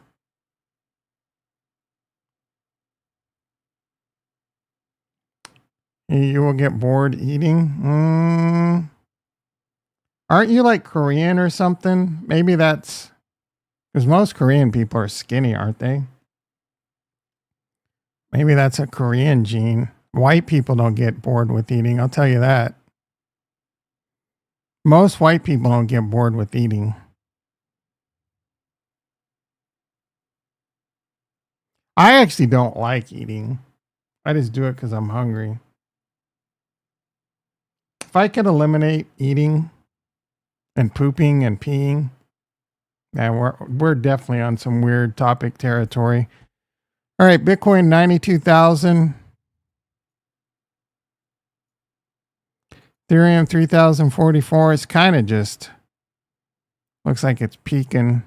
You will get bored eating? Aren't you like Korean or something? Maybe that's because most Korean people are skinny, aren't they? Maybe that's a Korean gene. White people don't get bored with eating, I'll tell you that. Most white people don't get bored with eating. I actually don't like eating. I just do it because I'm hungry. If I could eliminate eating and pooping and peeing, yeah, we're definitely on some weird topic territory. All right, Bitcoin 92,000. Ethereum 3044 is kind of just looks like it's peaking.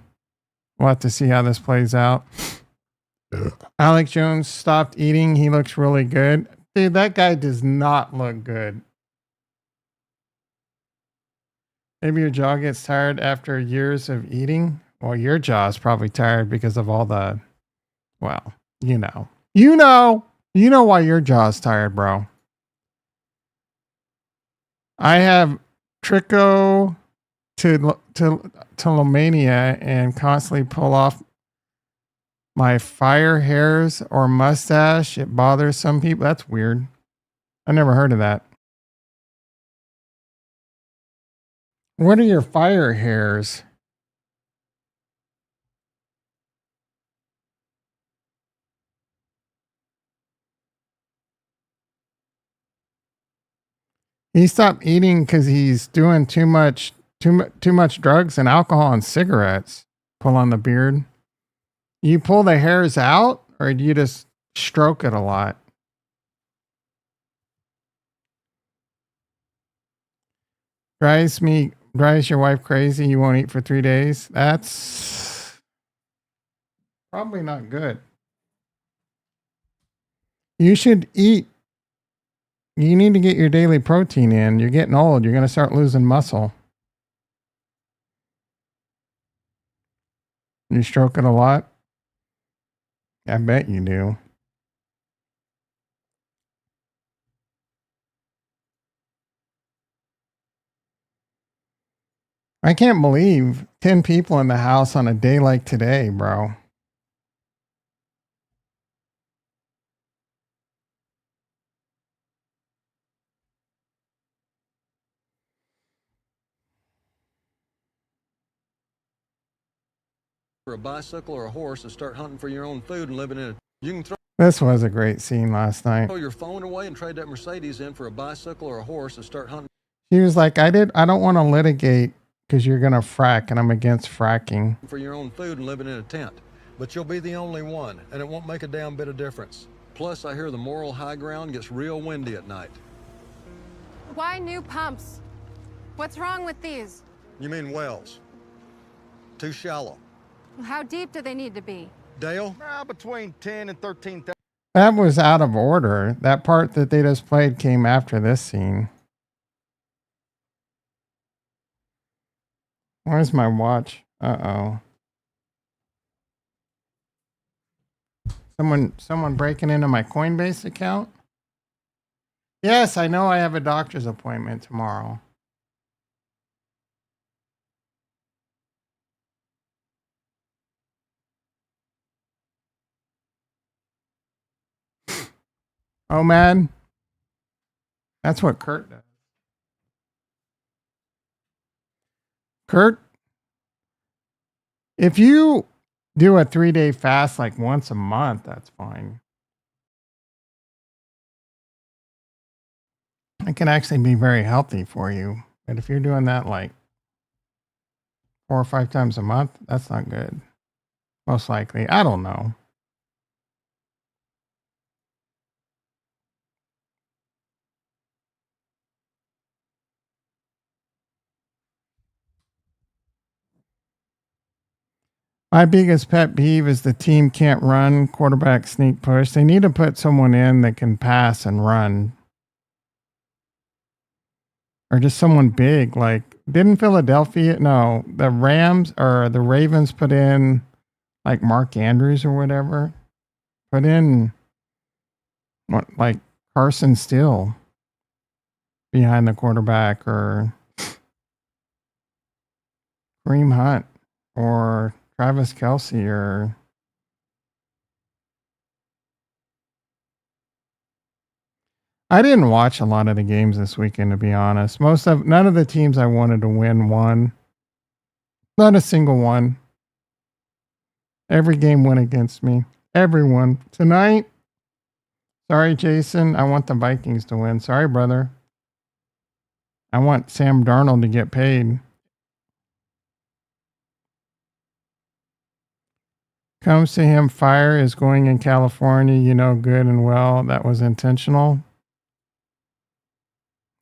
We'll have to see how this plays out. Alex Jones stopped eating. He looks really good. Dude, that guy does not look good. Maybe your jaw gets tired after years of eating. Well, your jaw is probably tired because of all the, well, you know why your jaw is tired, bro. I have trichotillomania and constantly pull off my fire hairs or mustache. It bothers some people. That's weird. I never heard of that. What are your fire hairs? He stopped eating because he's doing too much drugs and alcohol and cigarettes. Pull on the beard. You pull the hairs out, or do you just stroke it a lot? Drives your wife crazy. You won't eat for 3 days. That's probably not good. You should eat. You need to get your daily protein in. You're getting old. You're going to start losing muscle. You stroke it a lot? I bet you do. I can't believe 10 people in the house on a day like today, bro. For a bicycle or a horse to start hunting for your own food and living in it. You can throw This was a great scene last night. your phone away and trade that Mercedes in for a bicycle or a horse and start hunting. He was like, I don't want to litigate because you're going to frack and I'm against fracking. For your own food and living in a tent. But you'll be the only one, and it won't make a damn bit of difference. Plus, I hear the moral high ground gets real windy at night. Why new pumps? What's wrong with these? You mean wells? Too shallow. How deep do they need to be? Dale? Between 10 and 13,000. That was out of order. That part that they just played came after this scene. Where's my watch? Uh-oh. Someone breaking into my Coinbase account? Yes, I know I have a doctor's appointment tomorrow. Oh, man. That's what Kurt does. Kurt, if you do a 3-day fast like once a month, that's fine. It can actually be very healthy for you. But if you're doing that like 4 or 5 times a month. That's not good. Most likely. I don't know. My biggest pet peeve is the team can't run, quarterback sneak push. They need to put someone in that can pass and run. Or just someone big. Like, didn't Philadelphia, no, the Rams or the Ravens put in like Mark Andrews or whatever? Put in what, like Carson Steele behind the quarterback, or Kareem Hunt or Travis Kelsey, or I didn't watch a lot of the games this weekend, to be honest. None of the teams I wanted to win won. Not a single one. Every game went against me. Everyone. Tonight, sorry, Jason. I want the Vikings to win. Sorry, brother. I want Sam Darnold to get paid. Comes to him, fire is going in California. You know good and well that was intentional.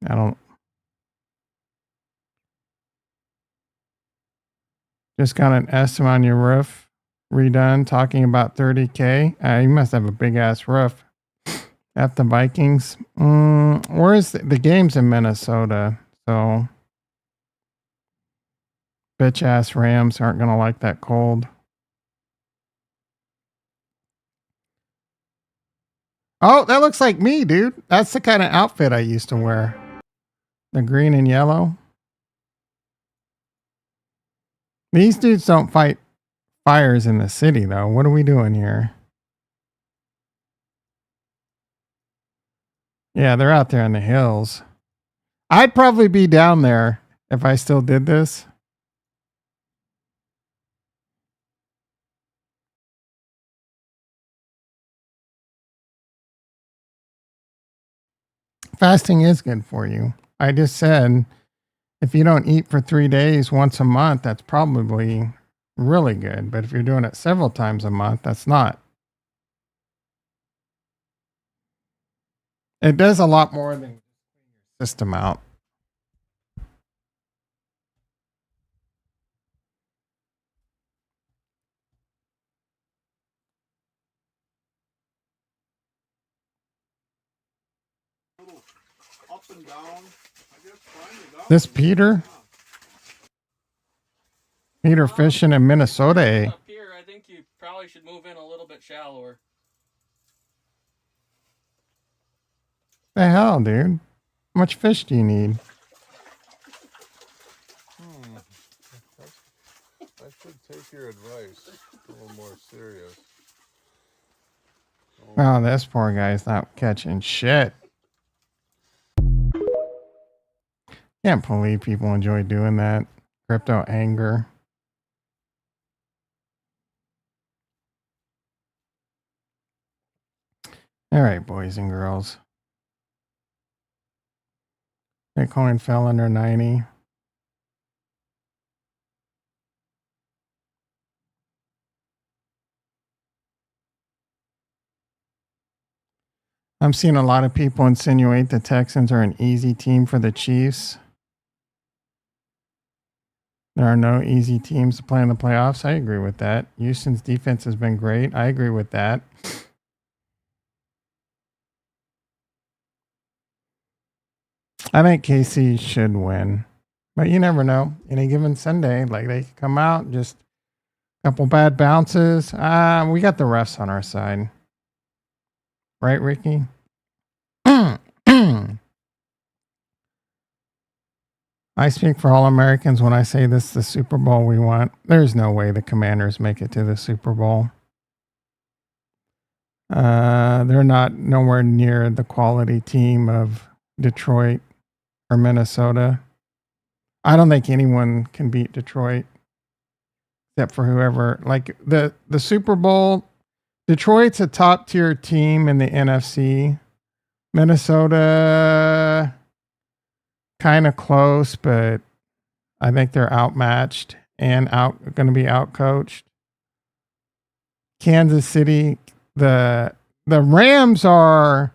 I don't. Just got an estimate on your roof redone, talking about 30K. You must have a big ass roof. At the Vikings. Where is the game's in Minnesota? So bitch ass Rams aren't gonna like that cold. Oh, that looks like me, dude. That's the kind of outfit I used to wear. The green and yellow. These dudes don't fight fires in the city, though. What are we doing here? Yeah, they're out there in the hills. I'd probably be down there if I still did this. Fasting is good for you. I just said if you don't eat for 3 days once a month, that's probably really good. But if you're doing it several times a month, that's not. It does a lot more than clean your system out. Up and down. I guess fine. This Peter fishing in Minnesota. Up here, I think you probably should move in a little bit shallower. The hell, dude? How much fish do you need? I should take your advice. A little more serious. Oh, this poor guy's not catching shit. Can't believe people enjoy doing that. Crypto anger. All right, boys and girls. Bitcoin fell under 90. I'm seeing a lot of people insinuate the Texans are an easy team for the Chiefs. There are no easy teams to play in the playoffs. I agree with that. Houston's defense has been great. I agree with that. I think KC should win. But you never know. Any given Sunday, like they could come out, just a couple bad bounces. We got the refs on our side. Right, Ricky? I speak for all Americans when I say this is the Super Bowl we want. There's no way the Commanders make it to the Super Bowl. They're not nowhere near the quality team of Detroit or Minnesota. I don't think anyone can beat Detroit except for whoever. Like the Super Bowl, Detroit's a top tier team in the NFC. Minnesota, kind of close, but I think they're outmatched. and going to be out coached. Kansas City, the Rams are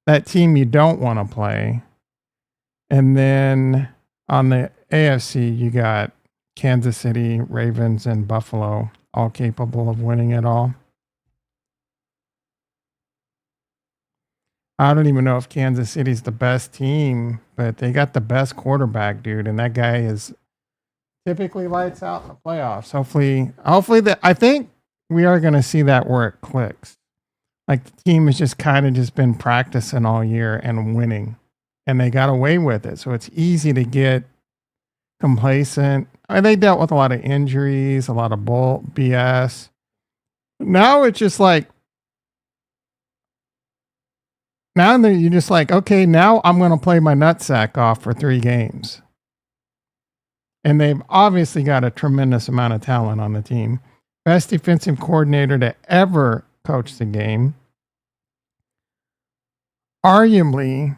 that team you don't want to play. And then on the AFC, you got Kansas City, Ravens, and Buffalo, all capable of winning it all. I don't even know if Kansas City's the best team, but they got the best quarterback, dude, and that guy is typically lights out in the playoffs. Hopefully I think we are going to see that where it clicks. Like the team has just kind of just been practicing all year and winning, and they got away with it. So it's easy to get complacent. They dealt with a lot of injuries, a lot of bull BS. Now it's just like, now you're just like, okay, now I'm going to play my nutsack off for 3 games. And they've obviously got a tremendous amount of talent on the team. Best defensive coordinator to ever coach the game. Arguably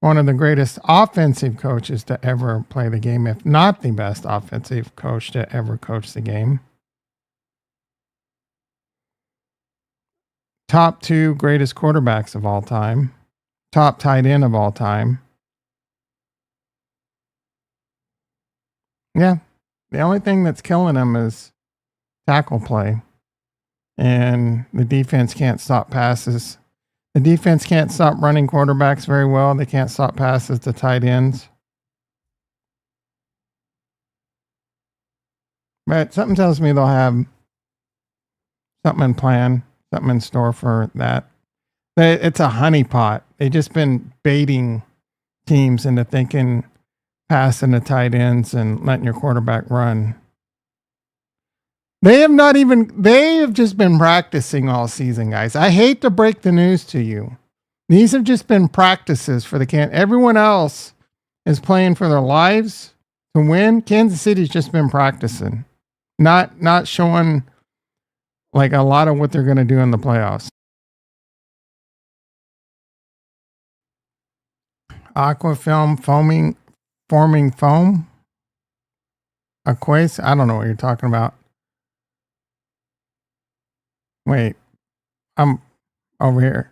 one of the greatest offensive coaches to ever play the game, if not the best offensive coach to ever coach the game. Top 2 greatest quarterbacks of all time. Top tight end of all time. Yeah. The only thing that's killing them is tackle play. And the defense can't stop passes. The defense can't stop running quarterbacks very well. They can't stop passes to tight ends. But something tells me they'll have something in plan, something in store for that. It's a honeypot. They've just been baiting teams into thinking passing the tight ends and letting your quarterback run. They have just been practicing all season, guys. I hate to break the news to you. These have just been practices for the everyone else is playing for their lives to win. Kansas City's just been practicing. Not showing like a lot of what they're going to do in the playoffs. Aquafilm forming foam. Aquase? I don't know what you're talking about. Wait, I'm over here.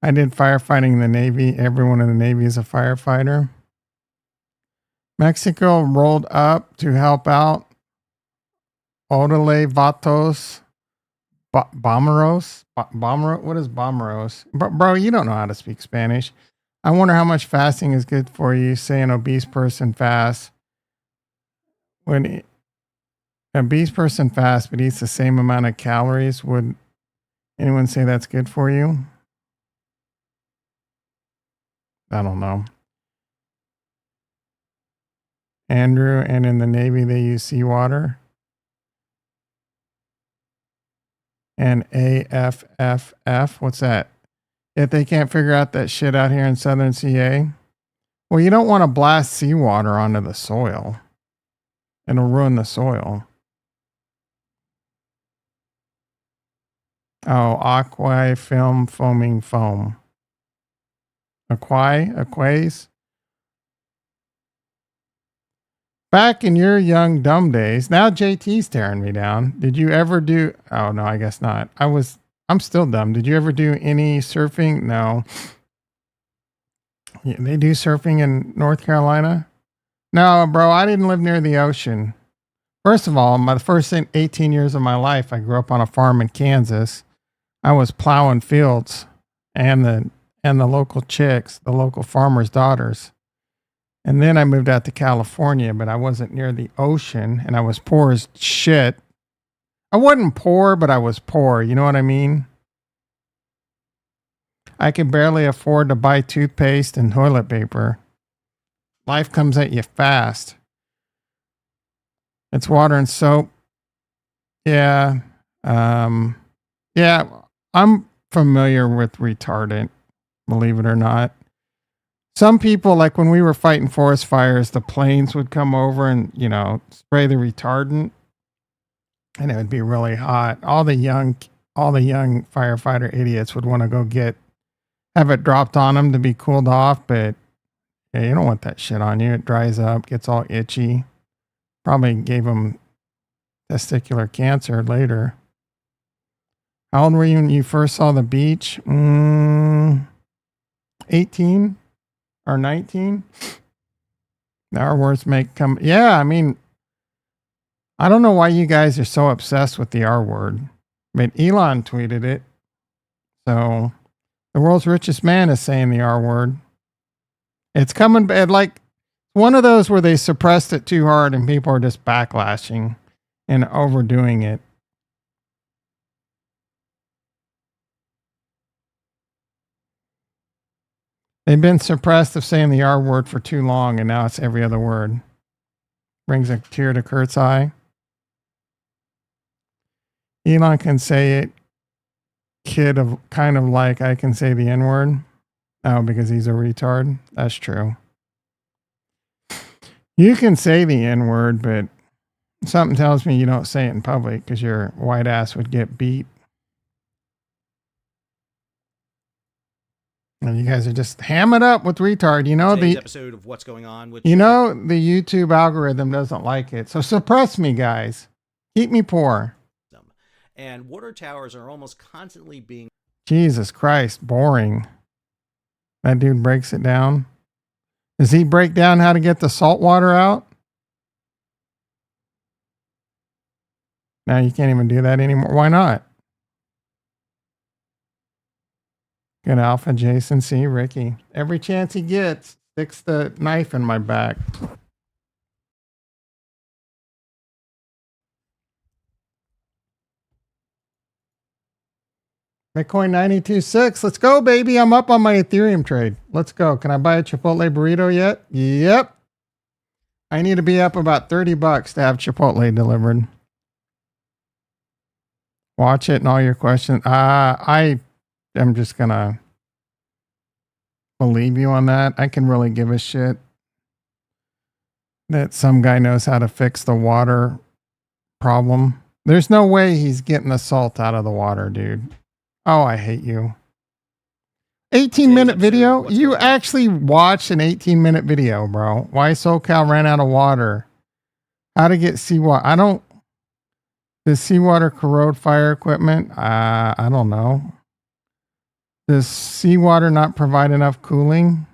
I did firefighting in the Navy. Everyone in the Navy is a firefighter. Mexico rolled up to help out. Odele Vatos. Bomberos? What is bomberos? Bro, you don't know how to speak Spanish. I wonder how much fasting is good for you. Say an obese person fasts. When an obese person fasts but eats the same amount of calories, would anyone say that's good for you? I don't know. Andrew, and in the Navy they use seawater. And AFFF, what's that? If they can't figure out that shit out here in Southern CA, well, you don't want to blast seawater onto the soil. It'll ruin the soil. Oh, aqua film foaming foam. Aquays. Back in your young dumb days, now JT's tearing me down. Did you ever do? Oh no, I guess not. I'm still dumb. Did you ever do any surfing? No. Yeah, they do surfing in North Carolina? No, bro, I didn't live near the ocean. First of all, my first 18 years of my life, I grew up on a farm in Kansas. I was plowing fields and the local chicks, the local farmers' daughters. And then I moved out to California, but I wasn't near the ocean, and I was poor as shit. I wasn't poor, but I was poor. You know what I mean? I could barely afford to buy toothpaste and toilet paper. Life comes at you fast. It's water and soap. Yeah. Yeah, I'm familiar with retardant, believe it or not. Some people, like when we were fighting forest fires, the planes would come over and, spray the retardant, and it would be really hot. All the young firefighter idiots would want to go have it dropped on them to be cooled off, but yeah, you don't want that shit on you. It dries up, gets all itchy. Probably gave him testicular cancer later. How old were you when you first saw the beach? 18 or 19? Our words make come. Yeah, I mean, I don't know why you guys are so obsessed with the R word, but Elon tweeted it. So the world's richest man is saying the R word. It's coming bad. Like one of those where they suppressed it too hard and people are just backlashing and overdoing it. They've been suppressed of saying the R word for too long, and now it's every other word. Brings a tear to Kurt's eye. Elon can say it, kid of kind of like I can say the N word. Oh, because he's a retard. That's true. You can say the N word, but something tells me you don't say it in public because your white ass would get beat. And you guys are just ham it up with retard. You know Today's the episode of What's Going On with the YouTube algorithm doesn't like it. So suppress me, guys. Keep me poor. And water towers are almost constantly being Jesus Christ, boring. That dude breaks it down. Does he break down how to get the salt water out? Now you can't even do that anymore. Why not? Good Alpha, Jason, see Ricky. Every chance he gets, sticks the knife in my back. Bitcoin 92.6. Let's go, baby. I'm up on my Ethereum trade. Let's go. Can I buy a Chipotle burrito yet? Yep. I need to be up about $30 to have Chipotle delivered. Watch it and all your questions. I am just going to believe you on that. I can really give a shit that some guy knows how to fix the water problem. There's no way he's getting the salt out of the water, dude. Oh, I hate you. 18-minute video? You actually watched an 18-minute video, bro. Why SoCal ran out of water. How to get seawater. I don't... Does seawater corrode fire equipment? I don't know. Does seawater not provide enough cooling?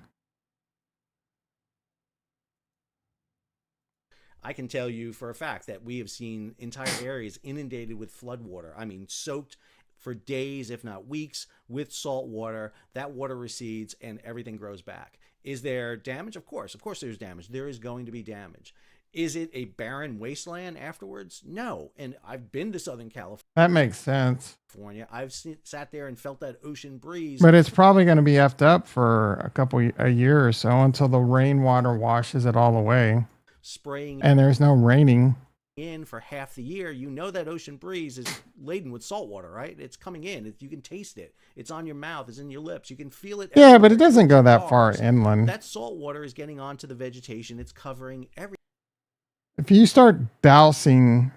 I can tell you for a fact that we have seen entire areas inundated with flood water. I mean, soaked for days, if not weeks, with salt water. That water recedes and everything grows back. Is there damage? Of course there's damage. There is going to be damage. Is it a barren wasteland afterwards? No. And I've been to Southern California. That makes sense. I've sat there and felt that ocean breeze. But it's probably going to be effed up for a year or so until the rainwater washes it all away. Spraying. And there's no raining. In for half the year, you know that ocean breeze is laden with salt water, right? It's coming in. You can taste it. It's on your mouth. It's in your lips. You can feel it. Yeah, but it doesn't go that far inland. That salt water is getting onto the vegetation. It's covering everything. If you start dousing,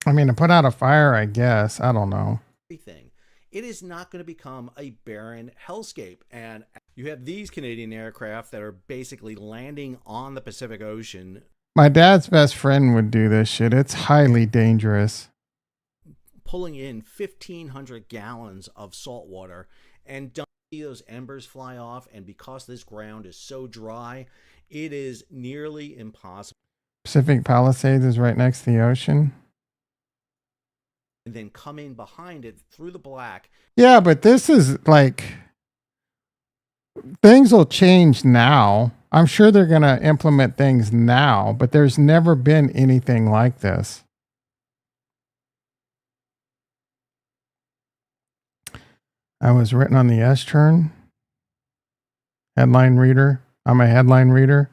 I mean, to put out a fire, I guess. I don't know. It is not going to become a barren hellscape. And you have these Canadian aircraft that are basically landing on the Pacific Ocean. My dad's best friend would do this shit. It's highly dangerous. Pulling in 1,500 gallons of salt water and don't see those embers fly off. And because this ground is so dry, it is nearly impossible. Pacific Palisades is right next to the ocean. And then come in behind it through the black. Yeah, but this is like, things will change now. I'm sure they're going to implement things now, but there's never been anything like this. I was written on the S turn. Headline reader. I'm a headline reader.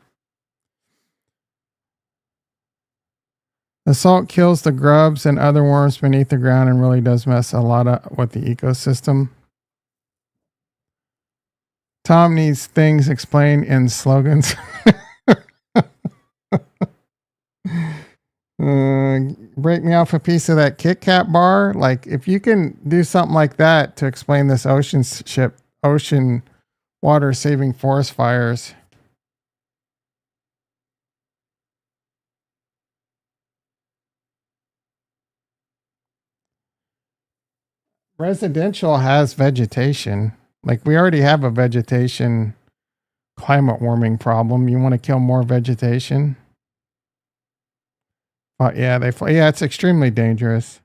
The salt kills the grubs and other worms beneath the ground and really does mess a lot up with the ecosystem. Tom needs things explained in slogans. Break me off a piece of that Kit Kat bar. Like, if you can do something like that to explain this ocean water saving forest fires. residential has vegetation. Like we already have a vegetation climate warming problem. You want to kill more vegetation? Yeah, yeah, it's extremely dangerous.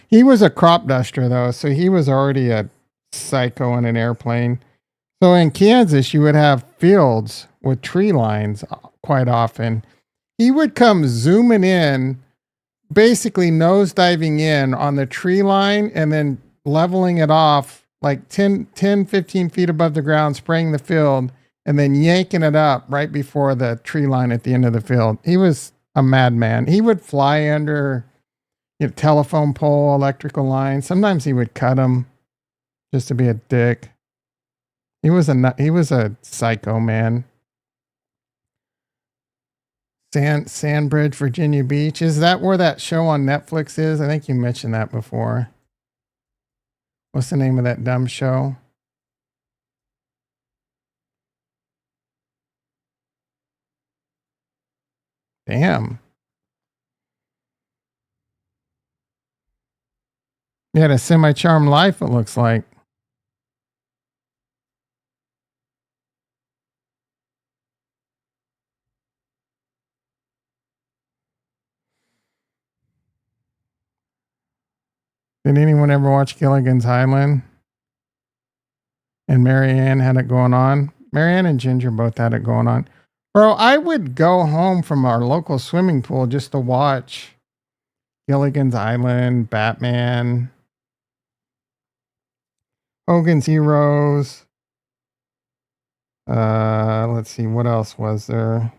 He was a crop duster though, so he was already a psycho in an airplane. So in Kansas, you would have fields with tree lines quite often. He would come zooming in, basically nosediving in on the tree line and then leveling it off like 15 feet above the ground, spraying the field, and then yanking it up right before the tree line at the end of the field. He was a madman. He would fly under telephone pole, electrical lines. Sometimes he would cut them just to be a dick. He was a psycho, man. Sandbridge, Virginia Beach. Is that where that show on Netflix is? I think you mentioned that before. What's the name of that dumb show? Damn. You had a semi-charmed life, it looks like. Did anyone ever watch Gilligan's Island? And Marianne had it going on. Marianne and Ginger both had it going on. Bro, I would go home from our local swimming pool just to watch Gilligan's Island, Batman, Hogan's Heroes. Let's see, what else was there?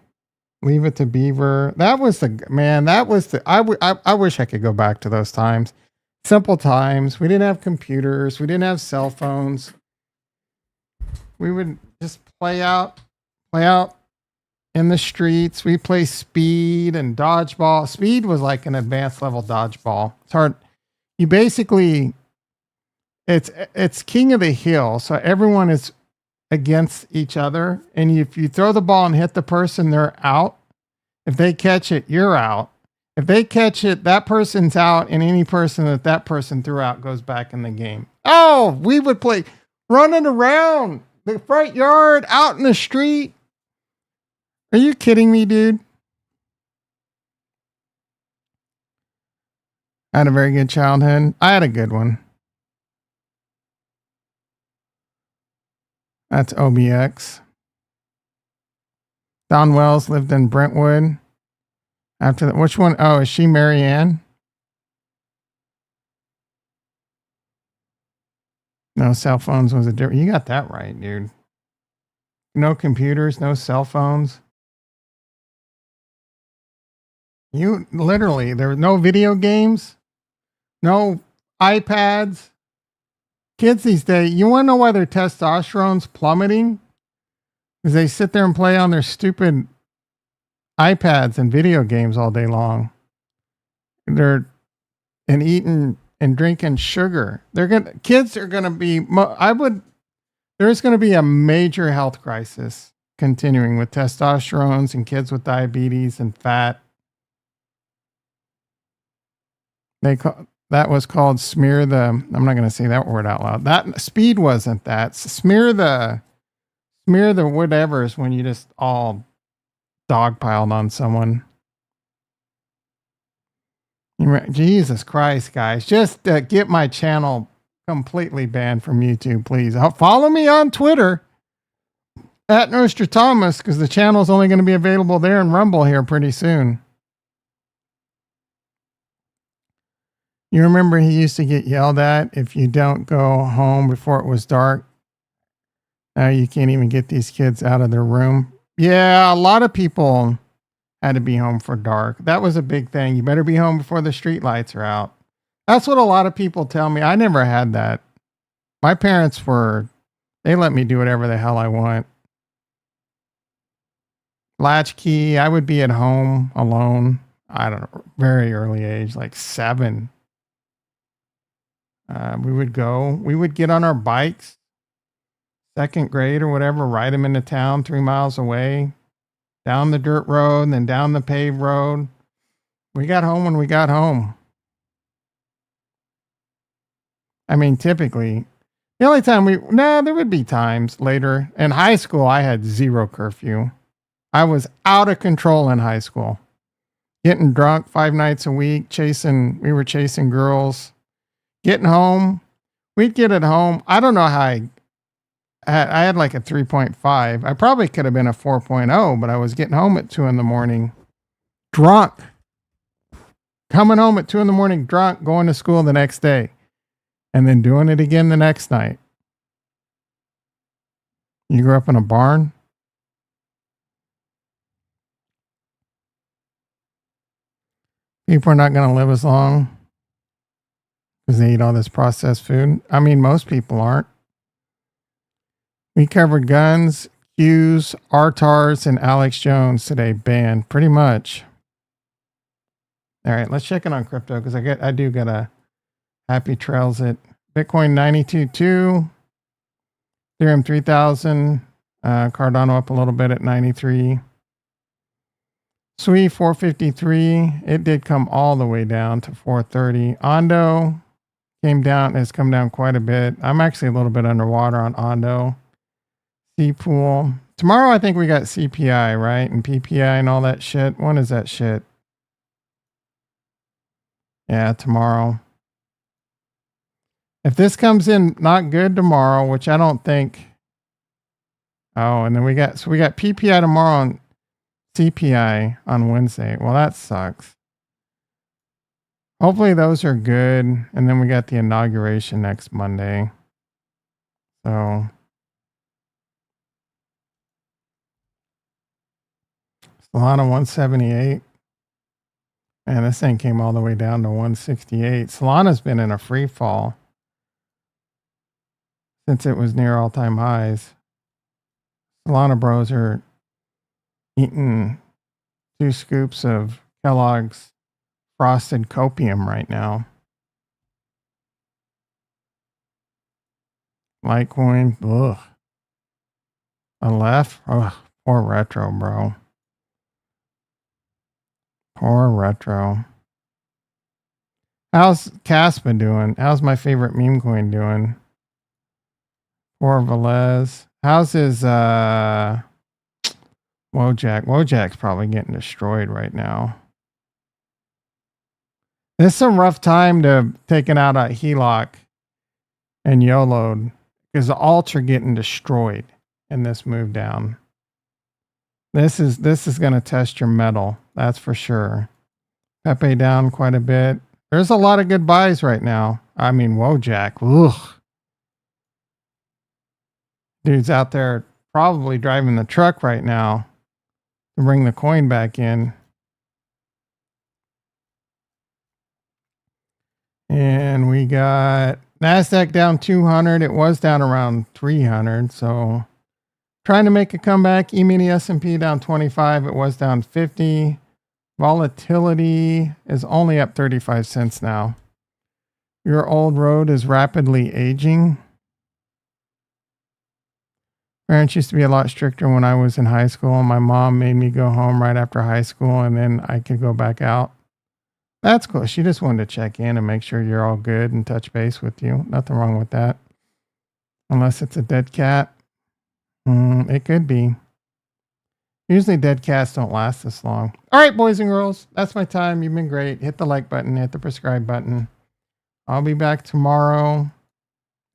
Leave It to Beaver. That was the man. That was the. I wish I could go back to those times. Simple times. We didn't have computers. We didn't have cell phones. We would just play out in the streets. We play speed and dodgeball. Speed was like an advanced level dodgeball. It's hard. You basically, it's king of the hill. So everyone is against each other. And if you throw the ball and hit the person, they're out. If they catch it, you're out. If they catch it, that person's out, and any person that person threw out goes back in the game. Oh, we would play running around the front yard, out in the street. Are you kidding me, dude? I had a very good childhood. I had a good one. That's OBX. Don Wells lived in Brentwood. After that, which one? Oh, is she Marianne? No cell phones was a different. You got that right, dude. No computers, no cell phones. You literally, there were no video games, no iPads. Kids these days, you want to know why their testosterone's plummeting? Because they sit there and play on their stupid iPads and video games all day long. They're and eating and drinking sugar. Kids are gonna be. There's gonna be a major health crisis continuing with testosterones and kids with diabetes and fat. That was called smear the. I'm not gonna say that word out loud. That speed wasn't that. Smear the whatevers when you just all dogpiled on someone. Jesus Christ, guys. Just get my channel completely banned from YouTube, please. Follow me on Twitter at Nostradamus, because the channel is only going to be available there and Rumble here pretty soon. You remember he used to get yelled at if you don't go home before it was dark? Now you can't even get these kids out of their room. Yeah, a lot of people had to be home for dark. That was a big thing. You better be home before the street lights are out. That's what a lot of people tell me. I never had that. My parents they let me do whatever the hell I want. Latchkey, I would be at home alone. I don't know, very early age, like 7. We would get on our bikes, 2nd grade or whatever, ride them into town 3 miles away, down the dirt road and then down the paved road. We got home when we got home. I mean, typically, the only time there would be times later. In high school, I had zero curfew. I was out of control in high school. Getting drunk 5 nights a week, we were chasing girls. Getting home, we'd get at home. I don't know how I had like a 3.5. I probably could have been a 4.0, but I was getting home at 2 a.m. drunk. Coming home at 2 a.m. drunk, going to school the next day, and then doing it again the next night. You grew up in a barn? People are not going to live as long because they eat all this processed food. I mean, most people aren't. We covered guns, Qs, RTARs, and Alex Jones today. Banned, pretty much. All right, let's check in on crypto because I do get a happy trails at Bitcoin 92.2, Ethereum 3,000, Cardano up a little bit at 93. SWI 453, it did come all the way down to 430. Ondo has come down quite a bit. I'm actually a little bit underwater on Ondo. C-Pool. Tomorrow I think we got CPI, right? And PPI and all that shit. When is that shit? Yeah, tomorrow. If this comes in not good tomorrow, which I don't think. Oh, and then we got PPI tomorrow and CPI on Wednesday. Well, that sucks. Hopefully those are good. And then we got the inauguration next Monday. So Solana 178. Man, this thing came all the way down to 168. Solana's been in a free fall since it was near all-time highs. Solana bros are eating 2 scoops of Kellogg's frosted copium right now. Litecoin, ugh. A left, ugh. Poor retro, bro. Poor retro. How's Caspa doing? How's my favorite meme coin doing? Poor Velez. How's his Wojak? Wojak's probably getting destroyed right now. This is a rough time to taking out a HELOC and YOLO'd because the alts are getting destroyed in this move down. This is going to test your metal. That's for sure. Pepe down quite a bit. There's a lot of good buys right now. I mean, Wojak. Ugh. Dude's out there probably driving the truck right now to bring the coin back in. And we got NASDAQ down 200. It was down around 300. So trying to make a comeback. E-mini S&P down 25. It was down 50. Volatility is only up 35 cents now. Your old road is rapidly aging. Parents used to be a lot stricter when I was in high school. My mom made me go home right after high school and then I could go back out. That's cool. She just wanted to check in and make sure you're all good and touch base with you. Nothing wrong with that. Unless it's a dead cat. It could be. Usually dead cats don't last this long. All right, boys and girls. That's my time. You've been great. Hit the like button. Hit the subscribe button. I'll be back tomorrow.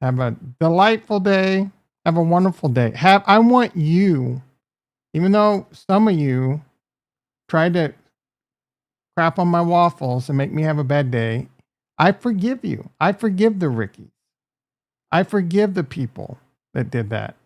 Have a delightful day. Have a wonderful day. I want you, even though some of you tried to crap on my waffles and make me have a bad day, I forgive you. I forgive the Rickies. I forgive the people that did that.